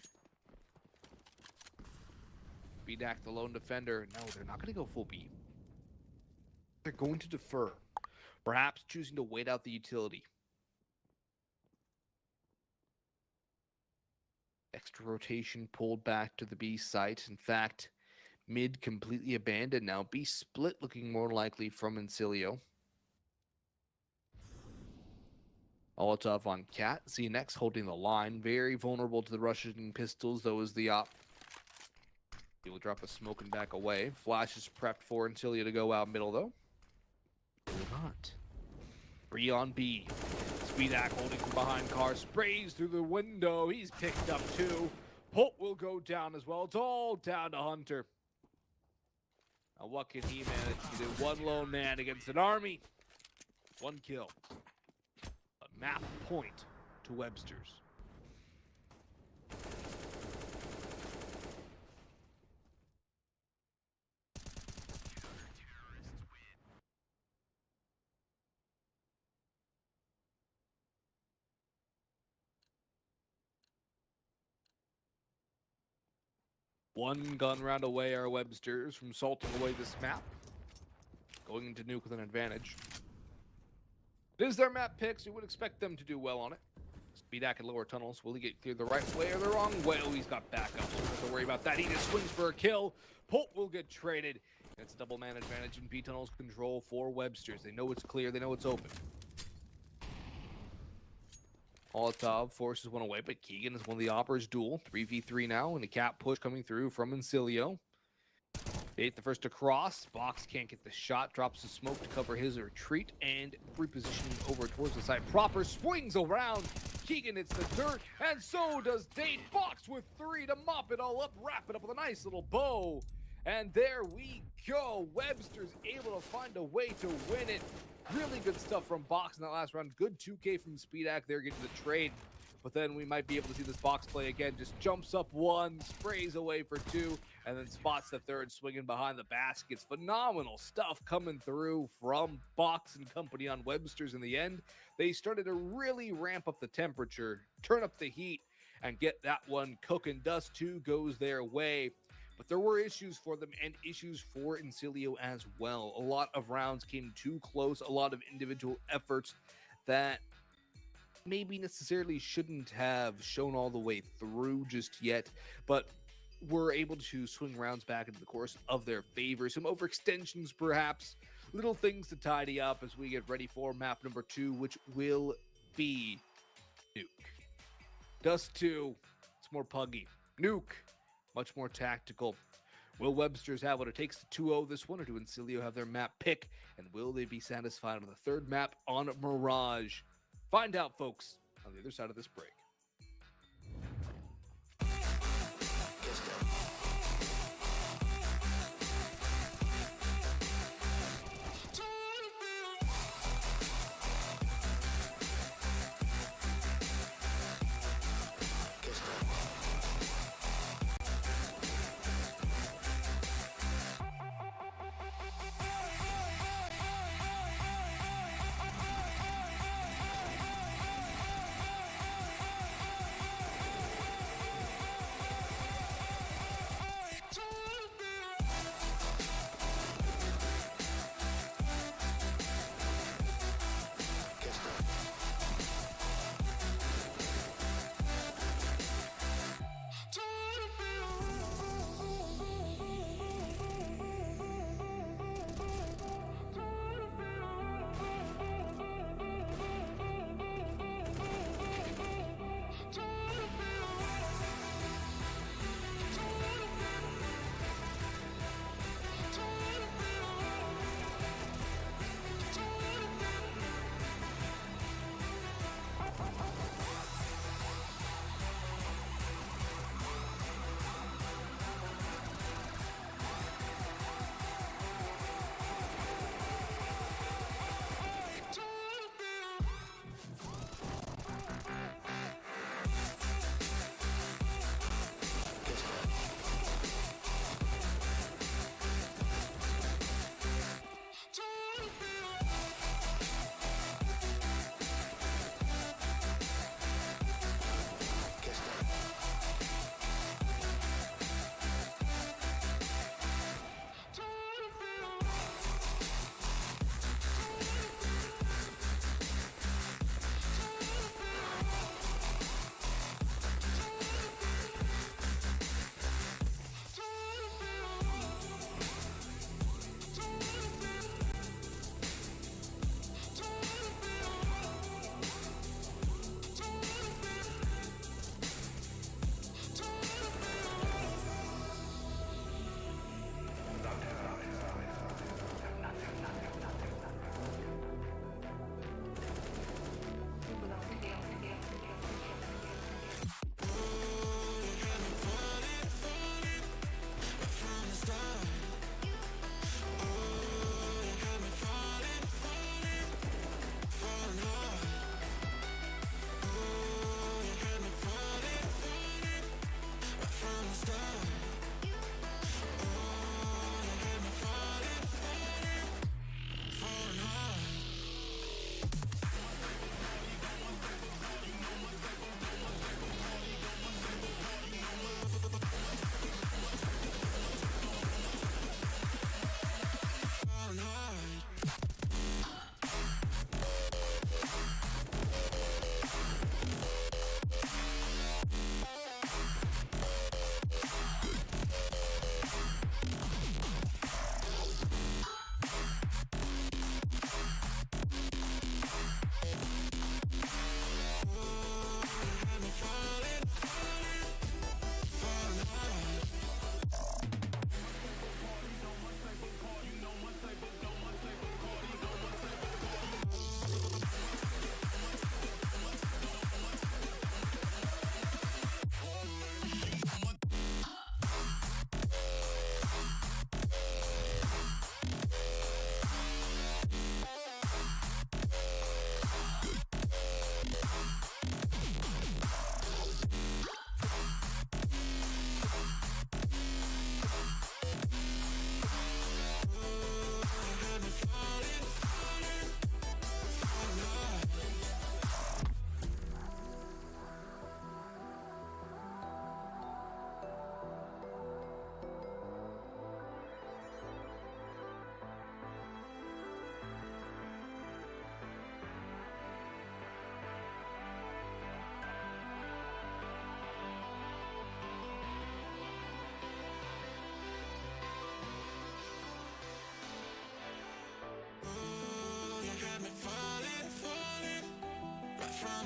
BDAC, the lone defender. No, they're not going to go full B. They're going to defer. Perhaps choosing to wait out the utility. Extra rotation pulled back to the B site. In fact, mid completely abandoned now. B split looking more likely from INSILIO. Molotov on Cat. CNX holding the line. Very vulnerable to the Russian pistols, though, is the op. He will drop a smoke and back away. Flash is prepped for INSILIO to go out middle, though. They will not. 3 on B. Speedak holding from behind car. Sprays through the window. He's picked up 2. Holt will go down as well. It's all down to Hunter. Now what can he manage to do? 1 lone man against an army. 1 kill. A map point to Webster's. One gun round away are Websters from salting away this map. Going into nuke with an advantage. It is their map pick, so you would expect them to do well on it. Speedak in lower tunnels. Will he get cleared the right way or the wrong way? Oh, he's got backup, so don't have to worry about that. He just swings for a kill. Polt will get traded. And it's a double man advantage in B tunnels control for Websters. They know it's clear. They know it's open. Molotov forces one away, but Keegan is one of the Oppers duel. 3v3 now, and a cap push coming through from INSILIO. They hit the first across. Box can't get the shot. Drops the smoke to cover his retreat, and repositioning over towards the side proper. Swings around. Keegan hits the dirt, and so does Dane. Box with 3 to mop it all up. Wrap it up with a nice little bow. And there we go. Webster's able to find a way to win it. Really good stuff from Box in that last round. Good 2K from Speedak there getting the trade. But then we might be able to see this Box play again. Just jumps up 1, sprays away for 2, and then spots the 3rd swinging behind the baskets. Phenomenal stuff coming through from Box and company on Webster's in the end. They started to really ramp up the temperature, turn up the heat, and get that one cooking. Dust 2 goes their way. But there were issues for them and issues for INSILIO as well. A lot of rounds came too close, a lot of individual efforts that maybe necessarily shouldn't have shown all the way through just yet, but were able to swing rounds back into the course of their favor. Some overextensions perhaps, little things to tidy up as we get ready for map number 2, which will be Nuke. Dust 2, it's more puggy. Nuke, much more tactical. Will Webster's have what it takes to 2-0 this one, or do INSILIO have their map pick? And will they be satisfied on the 3rd map on Mirage? Find out, folks, on the other side of this break.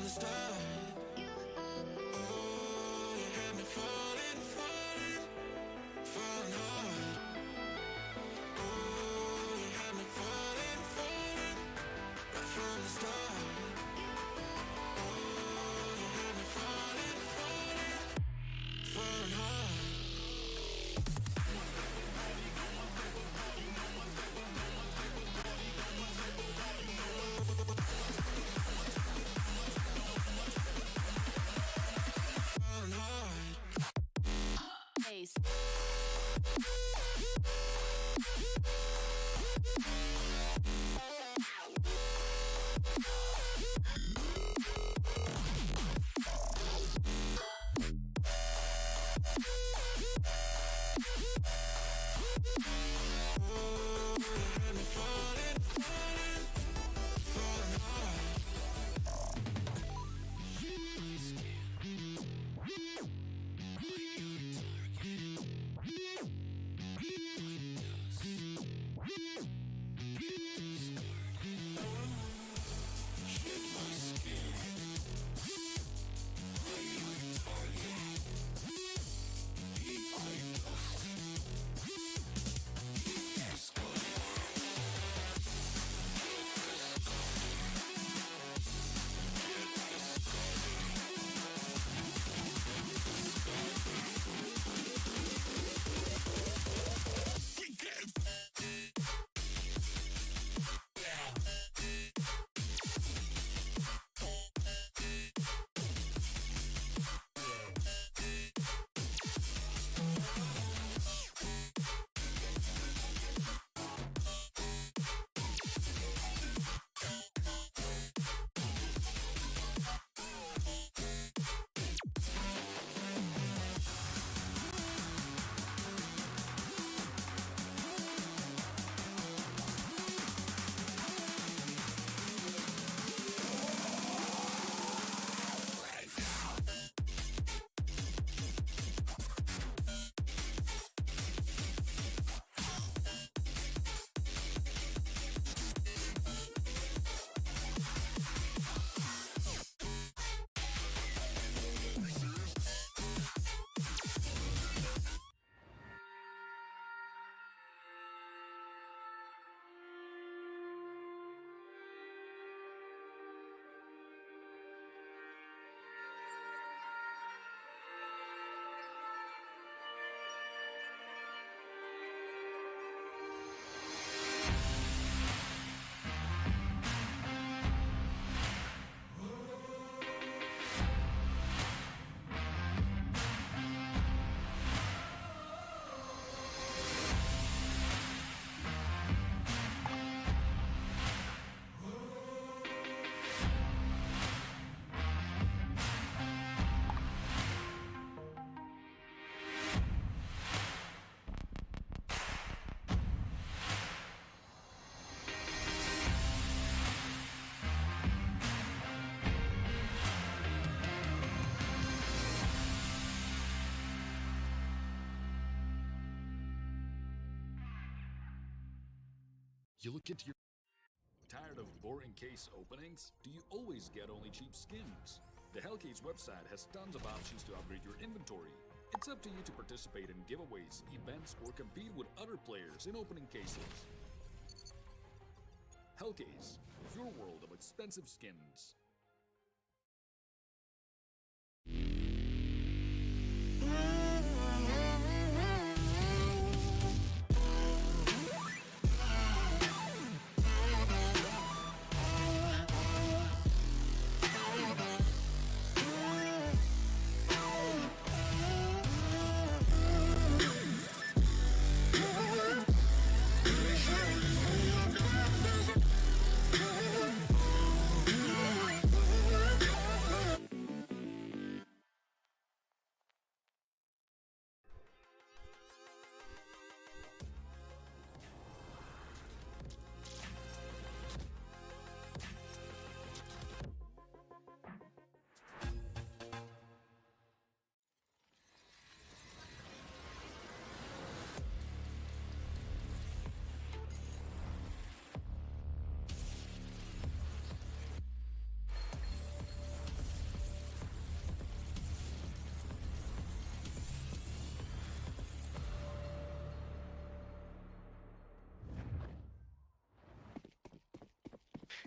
from the start. Oh, you had me falling, falling, falling hard. Oh, you had me falling, falling, right from the start. Oh, you had me falling, falling, falling hard. Falling hard. Ace. Oh, you had me falling, falling, falling hard. You look into your... Tired of boring case openings? Do you always get only cheap skins? The Hellcase website has tons of options to upgrade your inventory. It's up to you to participate in giveaways, events, or compete with other players in opening cases. Hellcase, your world of expensive skins.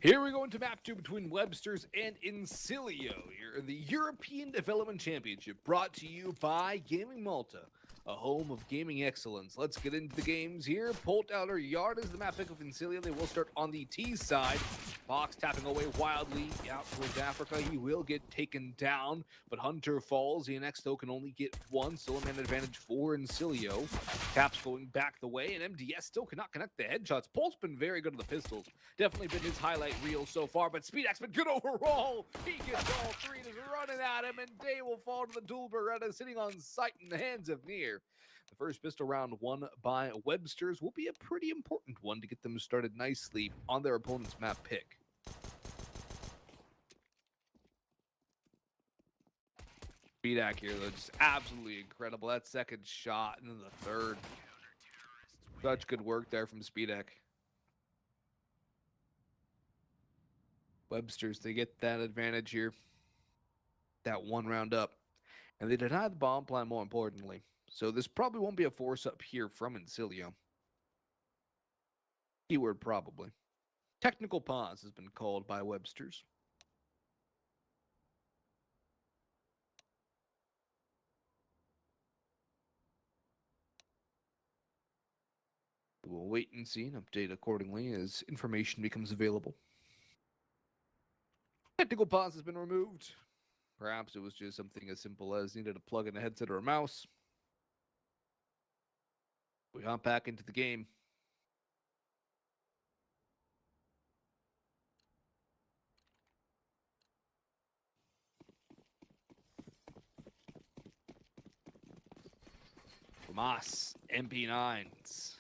Here we go into map 2 between Websters and INSILIO here in the European Development Championship, brought to you by Gaming Malta, a home of gaming excellence. Let's get into the games here. Polt Outer Yard is the map pick of INSILIO. They will start on the T side. Box tapping away wildly out towards Africa. He will get taken down, but Hunter falls. ENX, though, can only get one. Still a man advantage for INSILIO. Caps going back the way, and MDS still cannot connect the headshots. Polt's been very good at the pistols. Definitely been his highlight reel so far, but SpeedX been good overall. He gets all three, just running at him, and Day will fall to the dual Beretta, sitting on sight in the hands of Near. The first pistol round won by Websters will be a pretty important one to get them started nicely on their opponent's map pick. SpeedX here, though, just absolutely incredible. That second shot, and then the third. Such good work there from SpeedX. Websters, they get that advantage here. That one round up. And they deny the bomb plan, more importantly. So this probably won't be a force up here from INSILIO. Keyword probably. Technical pause has been called by Websters. We'll wait and see and update accordingly as information becomes available. Technical pause has been removed. Perhaps it was just something as simple as needed a plug in a headset or a mouse. We hop back into the game. Hamas, MP9s,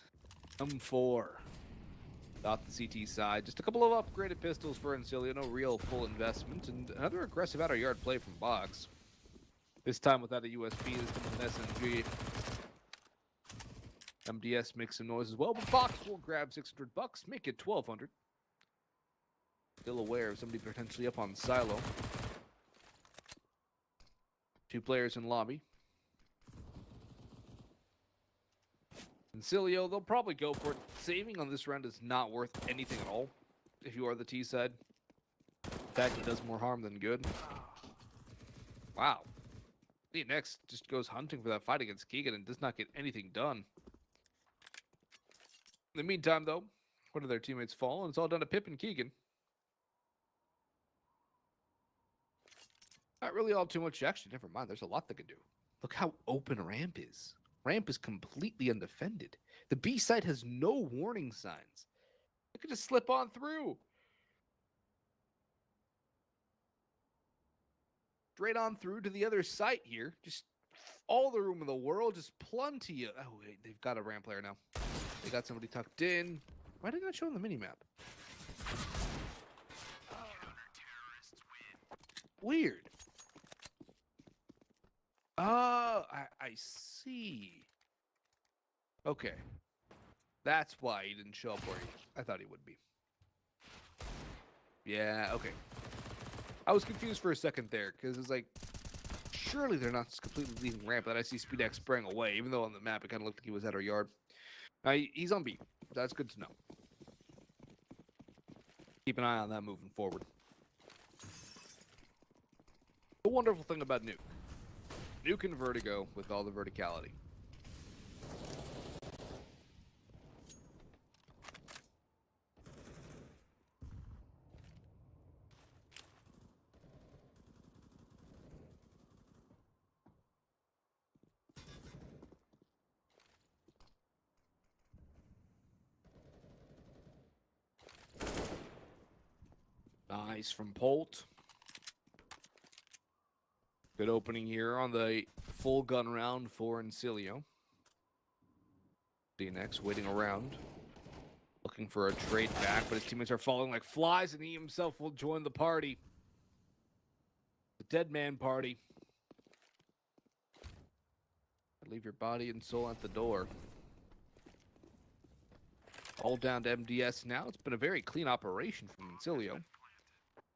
M4. Off the CT side. Just a couple of upgraded pistols for INSILIO. No real full investment. And another aggressive outer yard play from Box. This time without a USB. This time with an SMG. MDS makes some noise as well. But Box will grab $600. Make it $1,200. Still aware of somebody potentially up on silo. Two players in lobby. INSILIO, they'll probably go for it. Saving on this round is not worth anything at all if you are the T side. In fact, it does more harm than good. Wow. The next just goes hunting for that fight against Keegan and does not get anything done. In the meantime, though, one of their teammates fall, and it's all done to Pip and Keegan. Not really all too much. Actually, never mind. There's a lot they can do. Look how open ramp is. Ramp is completely undefended. The B side has no warning signs. They could just slip on through. Straight on through to the other site here. Just all the room in the world. Just plenty of... Oh, wait. They've got a ramp player now. They got somebody tucked in. Why didn't I show them the minimap? Weird. Oh, I see. Okay. That's why he didn't show up where I thought he would be. Yeah, okay. I was confused for a second there, because it's like, surely they're not just completely leaving ramp, but I see SpeedX spraying away, even though on the map it kind of looked like he was at our yard. He's on B. That's good to know. Keep an eye on that moving forward. The wonderful thing about Nuke. Nuke and Vertigo with all the verticality. Nice from Polt. Good opening here on the full gun round for INSILIO. DNX waiting around. Looking for a trade back, but his teammates are falling like flies, and he himself will join the party. The dead man party. Leave your body and soul at the door. All down to MDS now. It's been a very clean operation from INSILIO.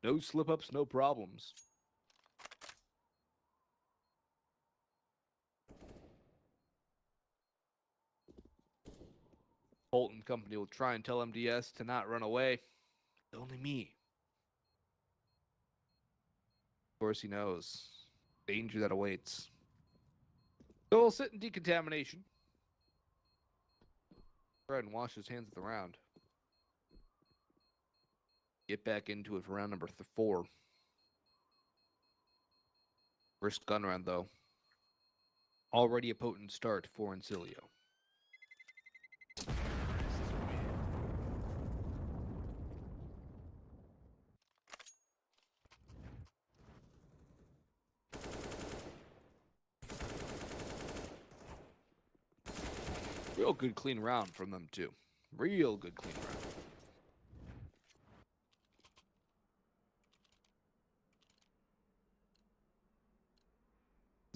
No slip-ups, no problems. Holt and company will try and tell MDS to not run away. Only me. Of course he knows. Danger that awaits. So we'll sit in decontamination. Go ahead and wash his hands of the round. Get back into it for round number 4. First gun round, though. Already a potent start for INSILIO. Real good clean round from them, too. Real good clean round.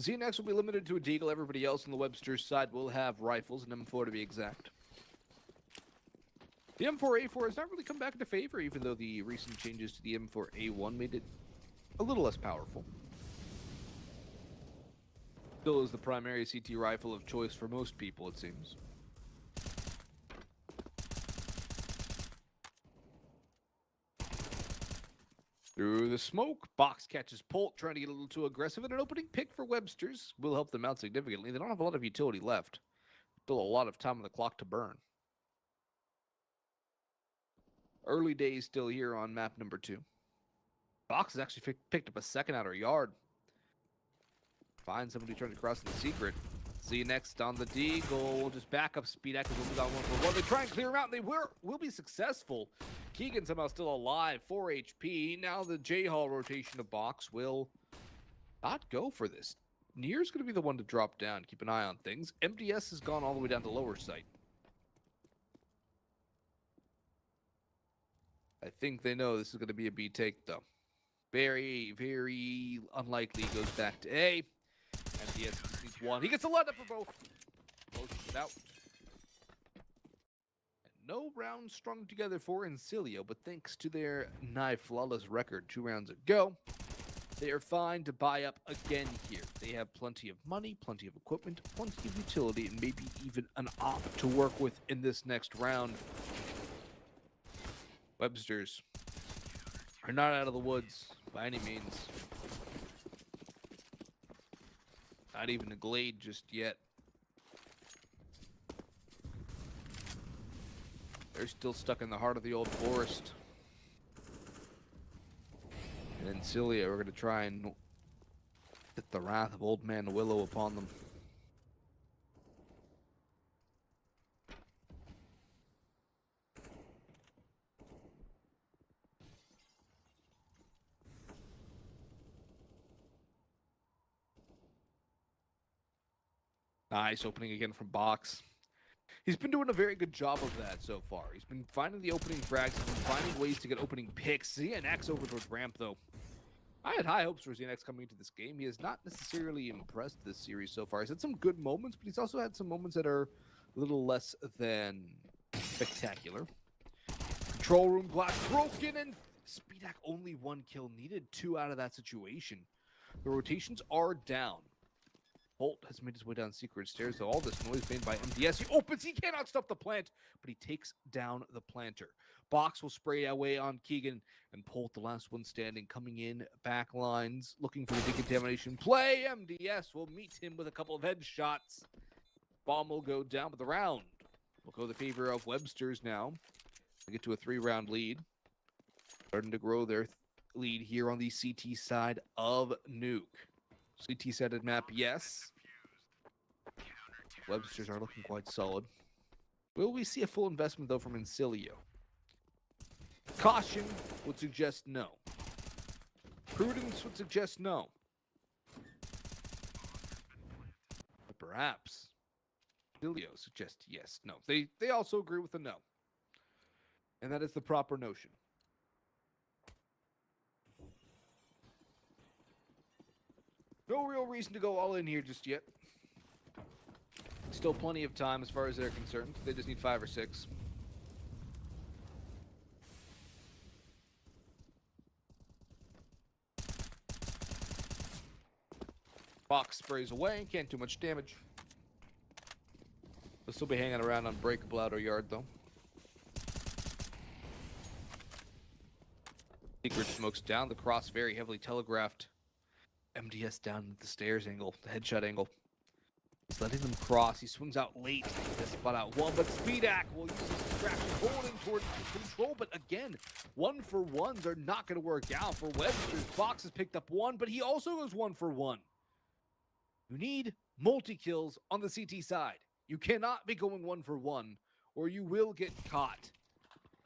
ZNX will be limited to a deagle. Everybody else on the WEBSTERZ side will have rifles, an M4 to be exact. The M4A4 has not really come back into favor, even though the recent changes to the M4A1 made it a little less powerful. Still is the primary CT rifle of choice for most people, it seems. Through the smoke, Box catches Polt, trying to get a little too aggressive, and an opening pick for WEBSTERZ will help them out significantly. They don't have a lot of utility left. Still a lot of time on the clock to burn. Early days still here on map number 2. Box has actually picked up a second outer yard. Find somebody trying to cross in the secret. See next on the deagle. We'll just back up speed because we'll move on 1-for-1. They try and clear him out, and they will be successful. Keegan somehow still alive, 4 HP. Now the J-Hall rotation of Box will not go for this. Near's going to be the one to drop down. Keep an eye on things. MDS has gone all the way down to lower sight. I think they know this is going to be a B take, though. Very, very unlikely he goes back to A. MDS just needs one. He gets a lot up for both. Motions it out. No rounds strung together for INSILIO, but thanks to their nigh flawless record 2 rounds ago, they are fine to buy up again here. They have plenty of money, plenty of equipment, plenty of utility, and maybe even an op to work with in this next round. WEBSTERZ are not out of the woods by any means. Not even a glade just yet. They're still stuck in the heart of the old forest. And INSILIO are going to try and get the wrath of Old Man Willow upon them. Nice opening again from Box. He's been doing a very good job of that so far. He's been finding the opening frags. He's been finding ways to get opening picks. ZNX over towards ramp, though. I had high hopes for ZNX coming into this game. He has not necessarily impressed this series so far. He's had some good moments, but he's also had some moments that are a little less than spectacular. Control room glass broken, and Speedak only 1 kill. Needed 2 out of that situation. The rotations are down. Holt has made his way down secret stairs, though all this noise made by MDS. He opens, he cannot stop the plant, but he takes down the planter. Box will spray away on Keegan, and Holt, the last one standing, coming in back lines, looking for the decontamination play. MDS will meet him with a couple of headshots. Bomb will go down, but the round will go in the favor of WEBSTERZ now. They get to a 3-round lead. Starting to grow their lead here on the CT side of Nuke. CT sided map, yes. WEBSTERZ are looking quite solid. Will we see a full investment, though, from INSILIO? Caution would suggest no. Prudence would suggest no. But perhaps INSILIO suggests yes. No. They also agree with the no. And that is the proper notion. No real reason to go all in here just yet. Still plenty of time as far as they're concerned. They just need 5 or 6. Box sprays away, can't do much damage. They'll still be hanging around on breakable outer yard, though. Secret smokes down. The cross very heavily telegraphed MDS down the stairs angle, the headshot angle. He's letting them cross. He swings out late. He spot out one, but Speedak will use his distraction, holding towards control. But again, 1-for-1s are not going to work out for Webster's. Fox has picked up one, but he also goes 1-for-1. You need multi-kills on the CT side. You cannot be going 1-for-1, or you will get caught.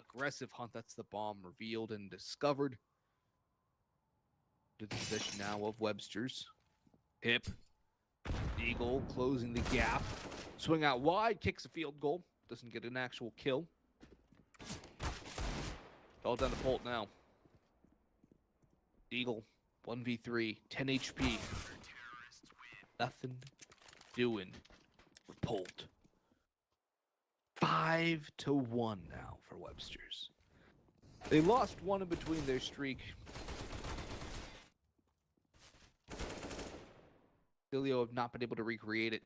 Aggressive hunt. That's the bomb revealed and discovered. To the position now of Webster's. Hip. Eagle closing the gap. Swing out wide, kicks a field goal. Doesn't get an actual kill. All down to Bolt now. Eagle, 1v3, 10 HP. Nothing doing for Bolt. 5-1 now for Webster's. They lost one in between their streak. INSILIO have not been able to recreate it.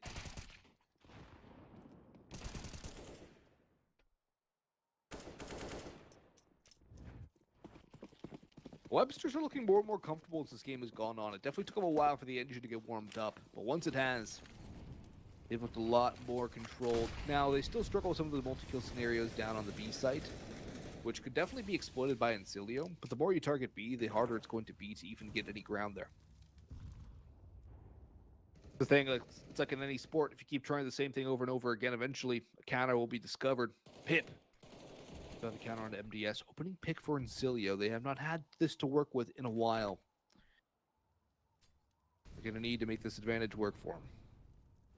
Webster's are looking more and more comfortable as this game has gone on. It definitely took them a while for the engine to get warmed up, but once it has, they've looked a lot more controlled. Now, they still struggle with some of the multi-kill scenarios down on the B site, which could definitely be exploited by INSILIO, but the more you target B, the harder it's going to be to even get any ground there. The thing, it's like in any sport, if you keep trying the same thing over and over again, eventually a counter will be discovered. Pip. Got the counter on MDS. Opening pick for INSILIO. They have not had this to work with in a while. They're going to need to make this advantage work for them.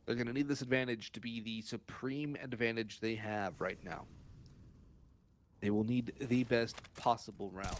They're going to need this advantage to be the supreme advantage they have right now. They will need the best possible round.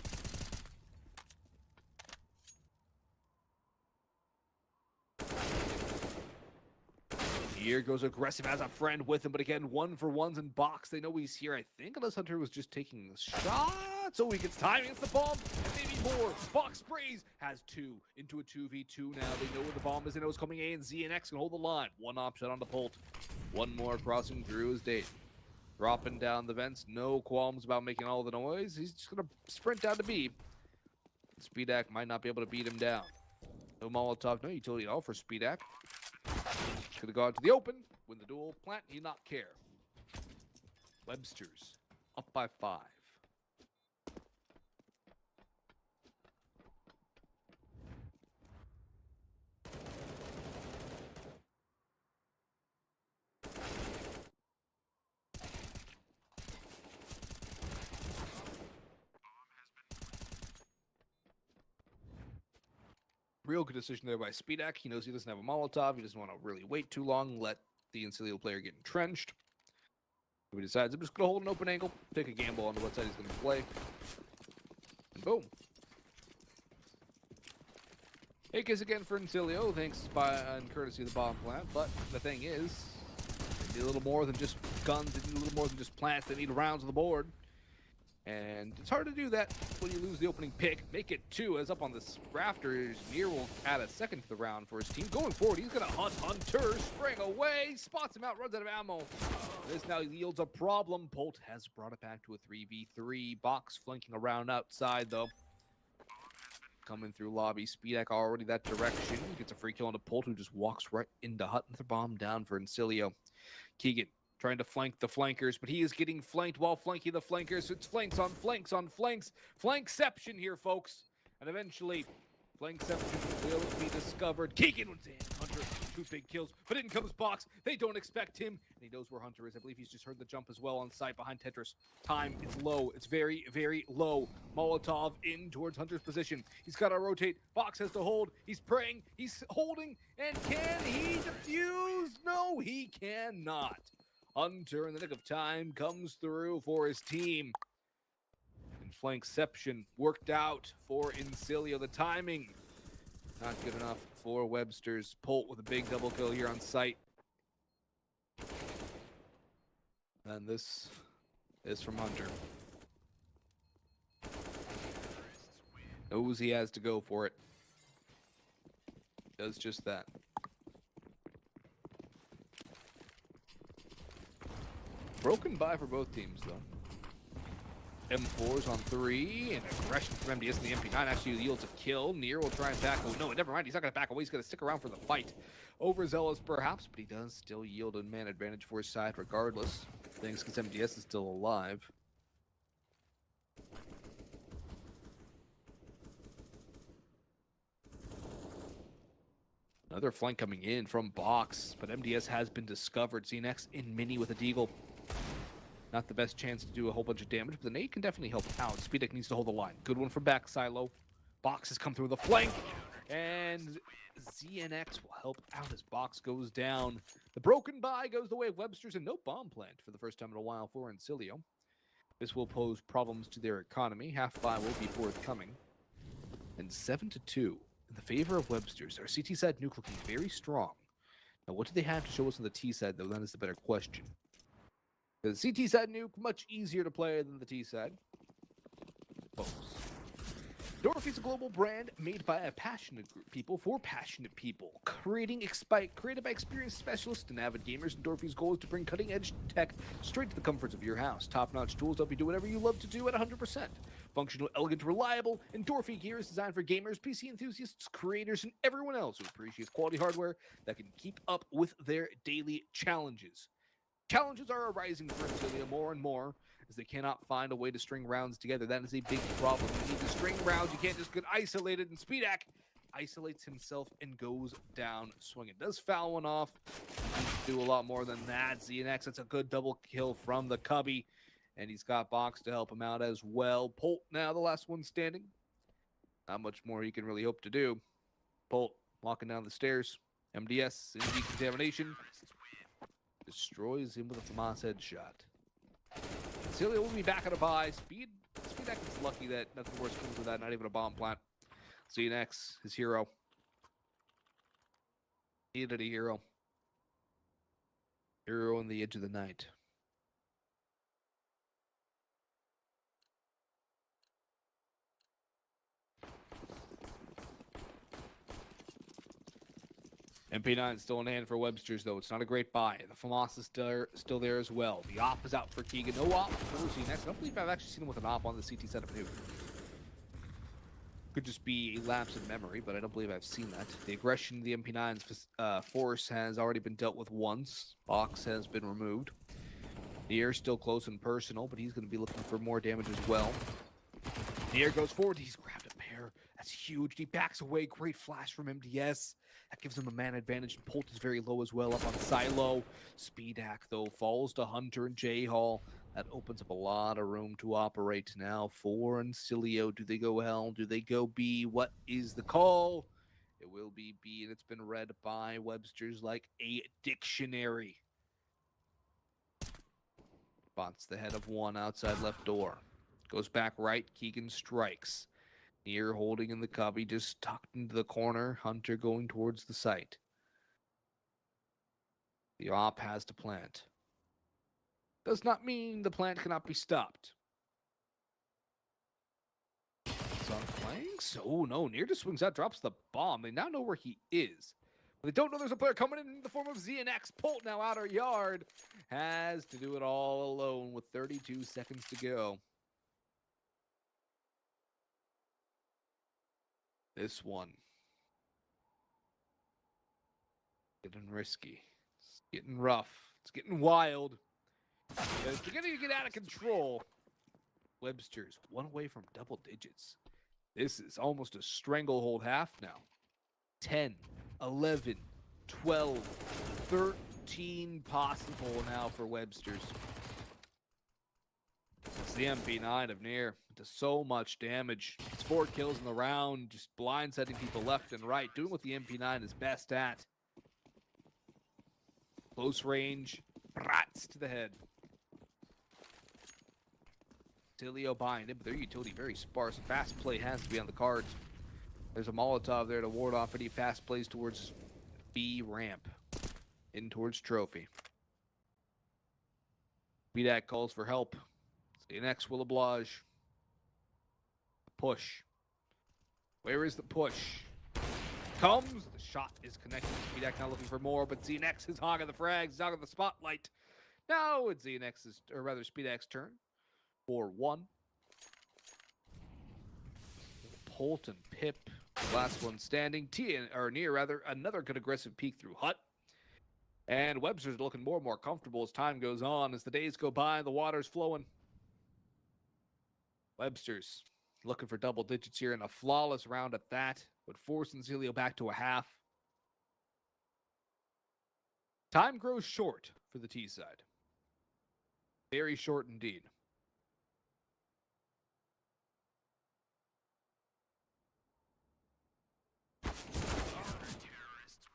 Here goes aggressive, has a friend with him, but again, 1-for-1s in box. They know he's here, I think, unless Hunter was just taking the shot. So he gets time against the bomb, and maybe more. Box sprays, has two into a 2v2 now. They know where the bomb is, they know it's coming in. Z and X can hold the line. One option on the Bolt. One more crossing through his date. Dropping down the vents, no qualms about making all the noise. He's just gonna sprint down to B. Speedak might not be able to beat him down. No Molotov, no utility at all for Speedak. Could have gone to the open, win the duel, plant, he not care. Webster's up by 5. Real good decision there by Speedak. He knows he doesn't have a Molotov. He doesn't want to really wait too long, let the INSILIO player get entrenched. So he decides, I'm just going to hold an open angle, take a gamble on what side he's going to play. And boom. AK again for INSILIO, thanks by and courtesy of the bomb plant. But the thing is, they need a little more than just guns. They need a little more than just plants. They need rounds on the board. And it's hard to do that when you lose the opening pick. Make it 2 as up on the rafters. Mir will add a second to the round for his team. Going forward, he's going to hunt Hunter. Spring away. Spots him out. Runs out of ammo. This now yields a problem. Bolt has brought it back to a 3v3. Box flanking around outside, though. Coming through lobby. Speedak already that direction. Gets a free kill on the Bolt, who just walks right into Hutton. The bomb down for INSILIO. Keegan trying to flank the flankers, but he is getting flanked while flanking the flankers. It's flanks on flanks on flanks. Flankception here, folks. And eventually, flankception will be discovered. Keegan was in. Hunter, 2 big kills, but in comes Box. They don't expect him, and he knows where Hunter is. I believe he's just heard the jump as well on site behind Tetris. Time is low. It's very, very low. Molotov in towards Hunter's position. He's got to rotate. Box has to hold. He's praying. He's holding. And can he defuse? No, he cannot. Hunter, in the nick of time, comes through for his team. And flankception worked out for INSILIO. The timing, not good enough for Webster's. Bolt with a big double kill here on site. And this is from Hunter. Knows he has to go for it. Does just that. Broken bye for both teams, though. M4s on 3, and aggression from MDS and the MP9 actually yields a kill. Near will try and back. Oh no, never mind. He's not going to back away. He's going to stick around for the fight. Overzealous perhaps, but he does still yield a man advantage for his side regardless. Thanks because MDS is still alive. Another flank coming in from Box, but MDS has been discovered. ZNX in mini with a deagle. Not the best chance to do a whole bunch of damage, but the nade can definitely help out. Speedek needs to hold the line. Good one from back silo. Box has come through the flank, and ZNX will help out as Box goes down. The broken buy goes the way of WEBSTERZ, and no bomb plant for the first time in a while for INSILIO. This will pose problems to their economy. Half buy will be forthcoming. And 7-2 in the favor of WEBSTERZ. Our CT side nuke looking very strong. Now, what do they have to show us on the T side, though? That is the better question. The CT side nuke, much easier to play than the T side. Folks. Dorothy's a global brand made by a passionate group of people for passionate people. Created by experienced specialists and avid gamers, and Dorothy's goal is to bring cutting-edge tech straight to the comforts of your house. Top-notch tools help you do whatever you love to do at 100%. Functional, elegant, reliable, and Dorothy gear is designed for gamers, PC enthusiasts, creators, and everyone else who appreciates quality hardware that can keep up with their daily challenges. Challenges are arising for INSILIO more and more as they cannot find a way to string rounds together. That is a big problem. You need to string rounds. You can't just get isolated, and Speedak isolates himself and goes down swinging. Does foul one off. Needs to do a lot more than that. ZNX, that's a good double kill from the Cubby, and he's got Box to help him out as well. Polt now the last one standing. Not much more he can really hope to do. Polt walking down the stairs. MDS in decontamination. Destroys him with a FAMAS headshot. INSILIO will be back on a buy. Speedak is lucky that nothing worse comes with that, not even a bomb plant. ZNX, his hero. Needed a hero. Hero on the edge of the night. MP9 still in hand for WEBSTERZ, though. It's not a great buy. The FAMAS is still there as well. The op is out for Keegan. No op for ZNX. I don't believe I've actually seen him with an op on the CT setup new. Could just be a lapse in memory, but I don't believe I've seen that. The aggression of the MP9's force has already been dealt with once. Box has been removed. The air still close and personal, but he's going to be looking for more damage as well. The air goes forward. He's grabbed a pair. That's huge. He backs away. Great flash from MDS. That gives him a man advantage. Polt is very low as well up on Silo. Speedak, though, falls to Hunter and J-Hall. That opens up a lot of room to operate now for INSILIO. Do they go L? Do they go B? What is the call? It will be B, and it's been read by WEBSTERZ like a dictionary. Spots the head of one outside left door. Goes back right. Keegan strikes. Near holding in the cubby, just tucked into the corner. Hunter going towards the site. The op has to plant. Does not mean the plant cannot be stopped. It's on flanks. Oh no, Near just swings out, drops the bomb. They now know where he is. But they don't know there's a player coming in the form of ZNX. Polt now outer yard. Has to do it all alone with 32 seconds to go. This one. Getting risky. It's getting rough. It's getting wild. It's beginning to get out of control. WEBSTERZ, one away from double digits. This is almost a stranglehold half now. 10, 11, 12, 13 possible now for WEBSTERZ. It's the MP9 of Near. Does so much damage. It's 4 kills in the round, just blindsiding people left and right, doing what the MP9 is best at. Close range, brats to the head. INSILIO buying it, but their utility very sparse. Fast play has to be on the cards. There's a Molotov there to ward off any fast plays towards B ramp. In towards Trophy. BDAC calls for help. ZNX will oblige. Push. Where is the push? Comes. The shot is connected. BDAC now looking for more, but ZNX is hogging the frags, he's hogging the spotlight. Now it's ZNX's, or rather Speedak's turn. 4-1. Polt and Pip, last one standing. Near rather, another good aggressive peek through Hut. And Webster's looking more and more comfortable as time goes on, as the days go by and the water's flowing. Webster's looking for double digits here, and a flawless round at that would force INSILIO back to a half. Time grows short for the T side. Very short indeed.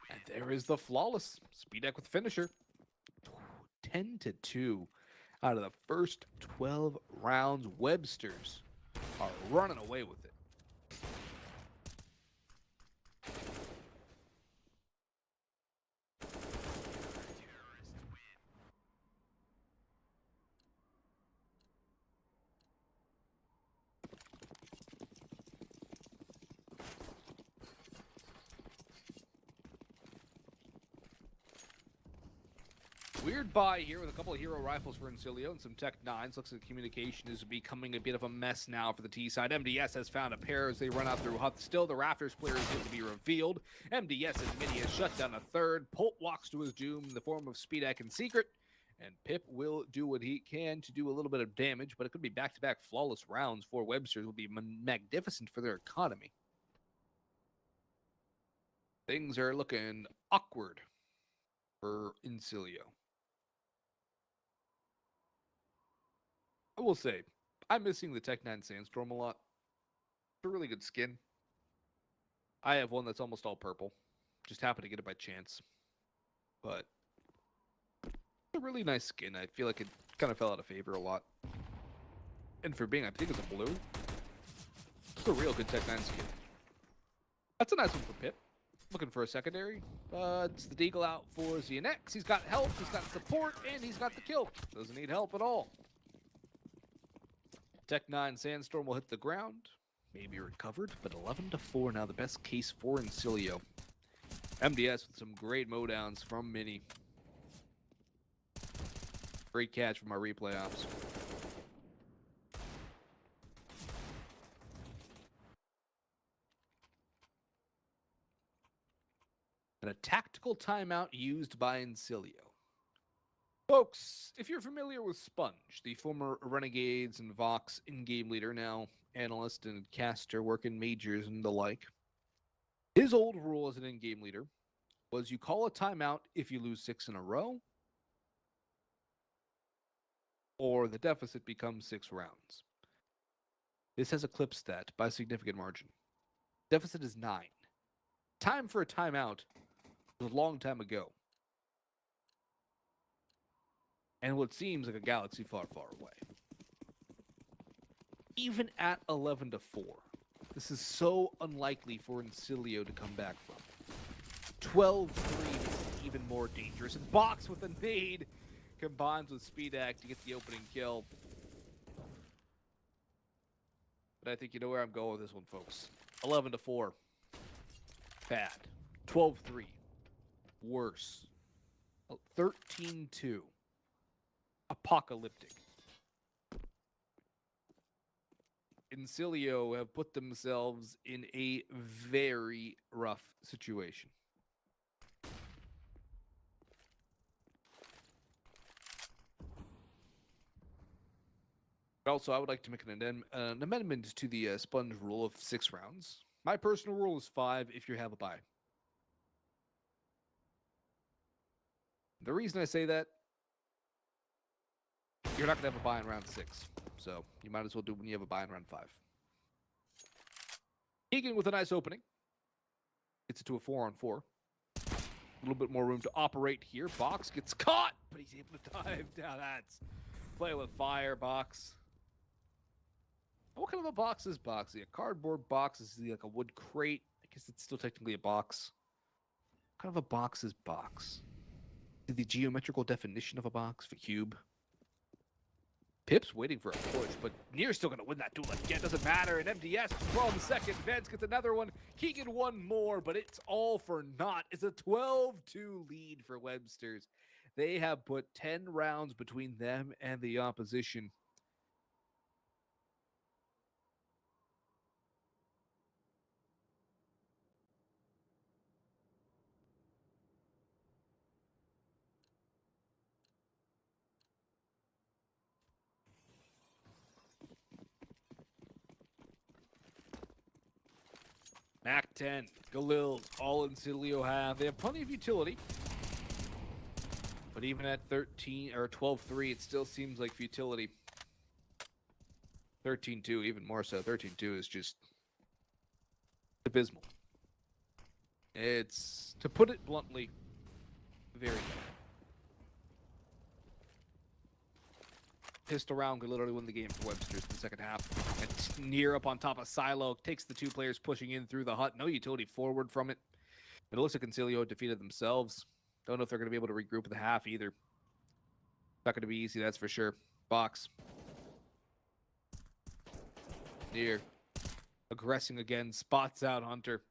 And there is the flawless SpeedEck with the finisher. 10-2 out of the first 12 rounds. Websters are running away with it. Weird buy here with a couple of hero rifles for INSILIO and some Tech 9s. Looks like communication is becoming a bit of a mess now for the T side. MDS has found a pair as they run out through Huth. Still, the Raptors player is yet to be revealed. MDS and Mini has shut down a third. Polt walks to his doom in the form of SpeedEck in secret. And Pip will do what he can to do a little bit of damage, but it could be back-to-back flawless rounds for Websters. Will be magnificent for their economy. Things are looking awkward for INSILIO. I will say, I'm missing the Tech 9 Sandstorm a lot. It's a really good skin. I have one that's almost all purple. Just happened to get it by chance. But it's a really nice skin. I feel like it kind of fell out of favor a lot. And for being, I think it's a blue. It's a real good Tech 9 skin. That's a nice one for Pip. Looking for a secondary. It's the Deagle out for ZNX. He's got help, he's got support, and he's got the kill. Doesn't need help at all. Tech 9 Sandstorm will hit the ground. Maybe recovered, but 11-4 now, the best case for INSILIO. MDS with some great mowdowns from Mini. Great catch from our replay ops. And a tactical timeout used by INSILIO. Folks, if you're familiar with Sponge, the former Renegades and Vox in-game leader, now analyst and caster working majors and the like, his old rule as an in-game leader was you call a timeout if you lose 6 in a row, or the deficit becomes 6 rounds. This has eclipsed that by a significant margin. Deficit is 9. Time for a timeout was a long time ago. And what seems like a galaxy far, far away. Even at 11-4, this is so unlikely for INSILIO to come back from. 12-3 is even more dangerous. And Box with a nade combines with SpeedEck to get the opening kill. But I think you know where I'm going with this one, folks. 11-4. Bad. 12-3. Worse. 13-2. Apocalyptic. INSILIO have put themselves in a very rough situation. Also, I would like to make an amendment to the Sponge rule of 6 rounds. My personal rule is 5 if you have a bye. The reason I say that, you're not going to have a bye in round 6. So you might as well do it when you have a bye in round 5. Keegan with a nice opening. Gets it to a 4-on-4. A little bit more room to operate here. Box gets caught, but he's able to dive down. That's play with fire, Box. What kind of a box is Boxy? A cardboard box? Is he like a wood crate? I guess it's still technically a box. What kind of a box is Box? Is the geometrical definition of a box for cube? Pip's waiting for a push, but Near's still going to win that duel again. Doesn't matter. And MDS from second. Vance gets another one. Keegan one more, but it's all for naught. It's a 12-2 lead for Websters. They have put 10 rounds between them and the opposition. Mac 10, Galil, all INSILIO have. They have plenty of utility. But even at 13 or 12-3, it still seems like futility. 13-2, even more so. 13-2 is just abysmal. It's, to put it bluntly, very bad. Pistol round could literally win the game for WEBSTERZ in the second half. And near up on top of Silo, takes the two players pushing in through the hut. No utility forward from it. But it looks like INSILIO defeated themselves. Don't know if they're going to be able to regroup in the half either. Not going to be easy, that's for sure. Box. Near. Aggressing again. Spots out Hunter.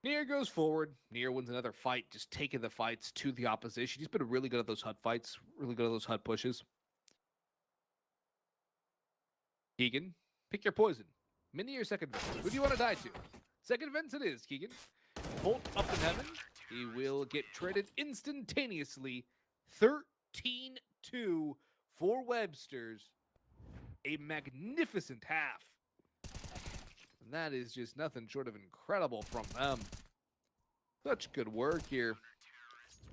Near goes forward. Near wins another fight, just taking the fights to the opposition. He's been really good at those HUD fights, really good at those HUD pushes. Keegan, pick your poison. Mini or second vent? Who do you want to die to? Second vent it is, Keegan. Bolt up in heaven. He will get traded instantaneously. 13-2 for WEBSTERZ. A magnificent half. And that is just nothing short of incredible from them. Such good work here.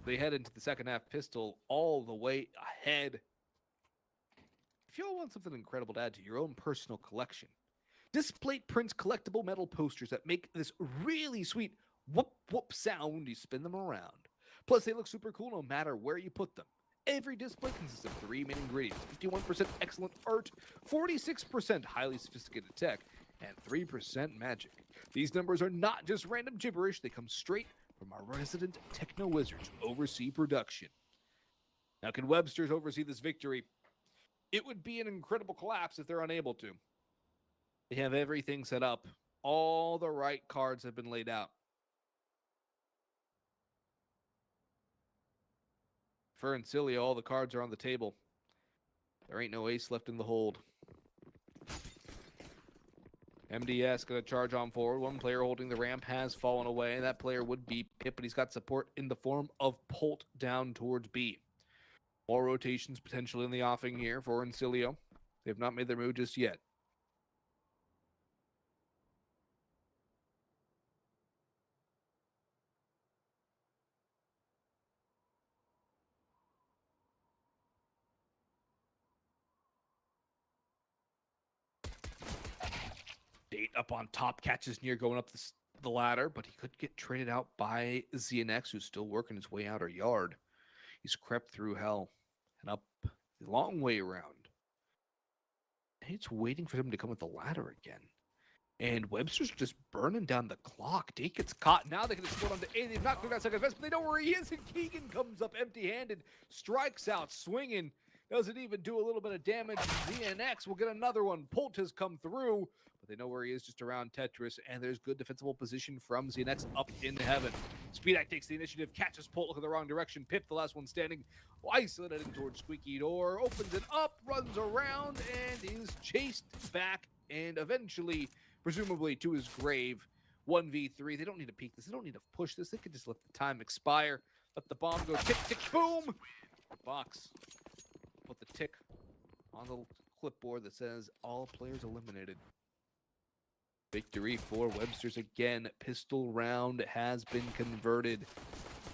They head into the second half pistol all the way ahead. If y'all want something incredible to add to your own personal collection, Displate prints collectible metal posters that make this really sweet whoop whoop sound when you spin them around. Plus, they look super cool no matter where you put them. Every display consists of 3 main ingredients: 51% excellent art, 46% highly sophisticated tech, and 3% magic. These numbers are not just random gibberish, they come straight from our resident techno wizards who oversee production. Now, can WEBSTERZ oversee this victory? It would be an incredible collapse if they're unable to. They have everything set up. All the right cards have been laid out. For INSILIO, all the cards are on the table. There ain't no ace left in the hold. MDS going to charge on forward. One player holding the ramp has fallen away. That player would be Pip, but he's got support in the form of Polt down towards B. More rotations potentially in the offing here for INSILIO. They have not made their move just yet. Date up on top, catches Near going up the ladder, but he could get traded out by ZNX, who's still working his way out of yard. He's crept through hell and up the long way around. And it's waiting for him to come with the ladder again. And WEBSTERZ just burning down the clock. Date gets caught. Now they can explode onto A. They've not cleared out second best, but they know where he is. And Keegan comes up empty-handed, strikes out, swinging. Doesn't even do a little bit of damage. ZNX will get another one. Polt has come through, but they know where he is, just around Tetris, and there's good defensible position from ZNX up in heaven. Speedak takes the initiative, catches Polt, look in the wrong direction. Pip, the last one standing, isolated towards Squeaky Door, opens it up, runs around, and is chased back, and eventually, presumably to his grave. 1v3. They don't need to peek this. They don't need to push this. They could just let the time expire. Let the bomb go tick, tick, boom. Box. Put the tick on the clipboard that says all players eliminated. Victory for WEBSTERZ again. Pistol round has been converted.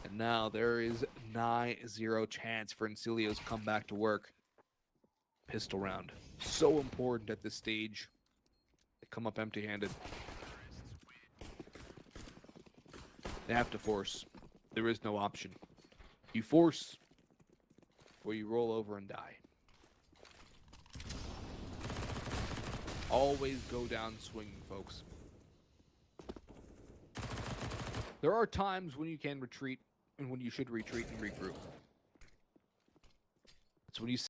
And now there is 9-0 chance for INSILIO's come back to work. Pistol round. So important at this stage. They come up empty-handed. They have to force. There is no option. You force, or you roll over and die. Always go down swinging, folks. There are times when you can retreat and when you should retreat and regroup. That's when you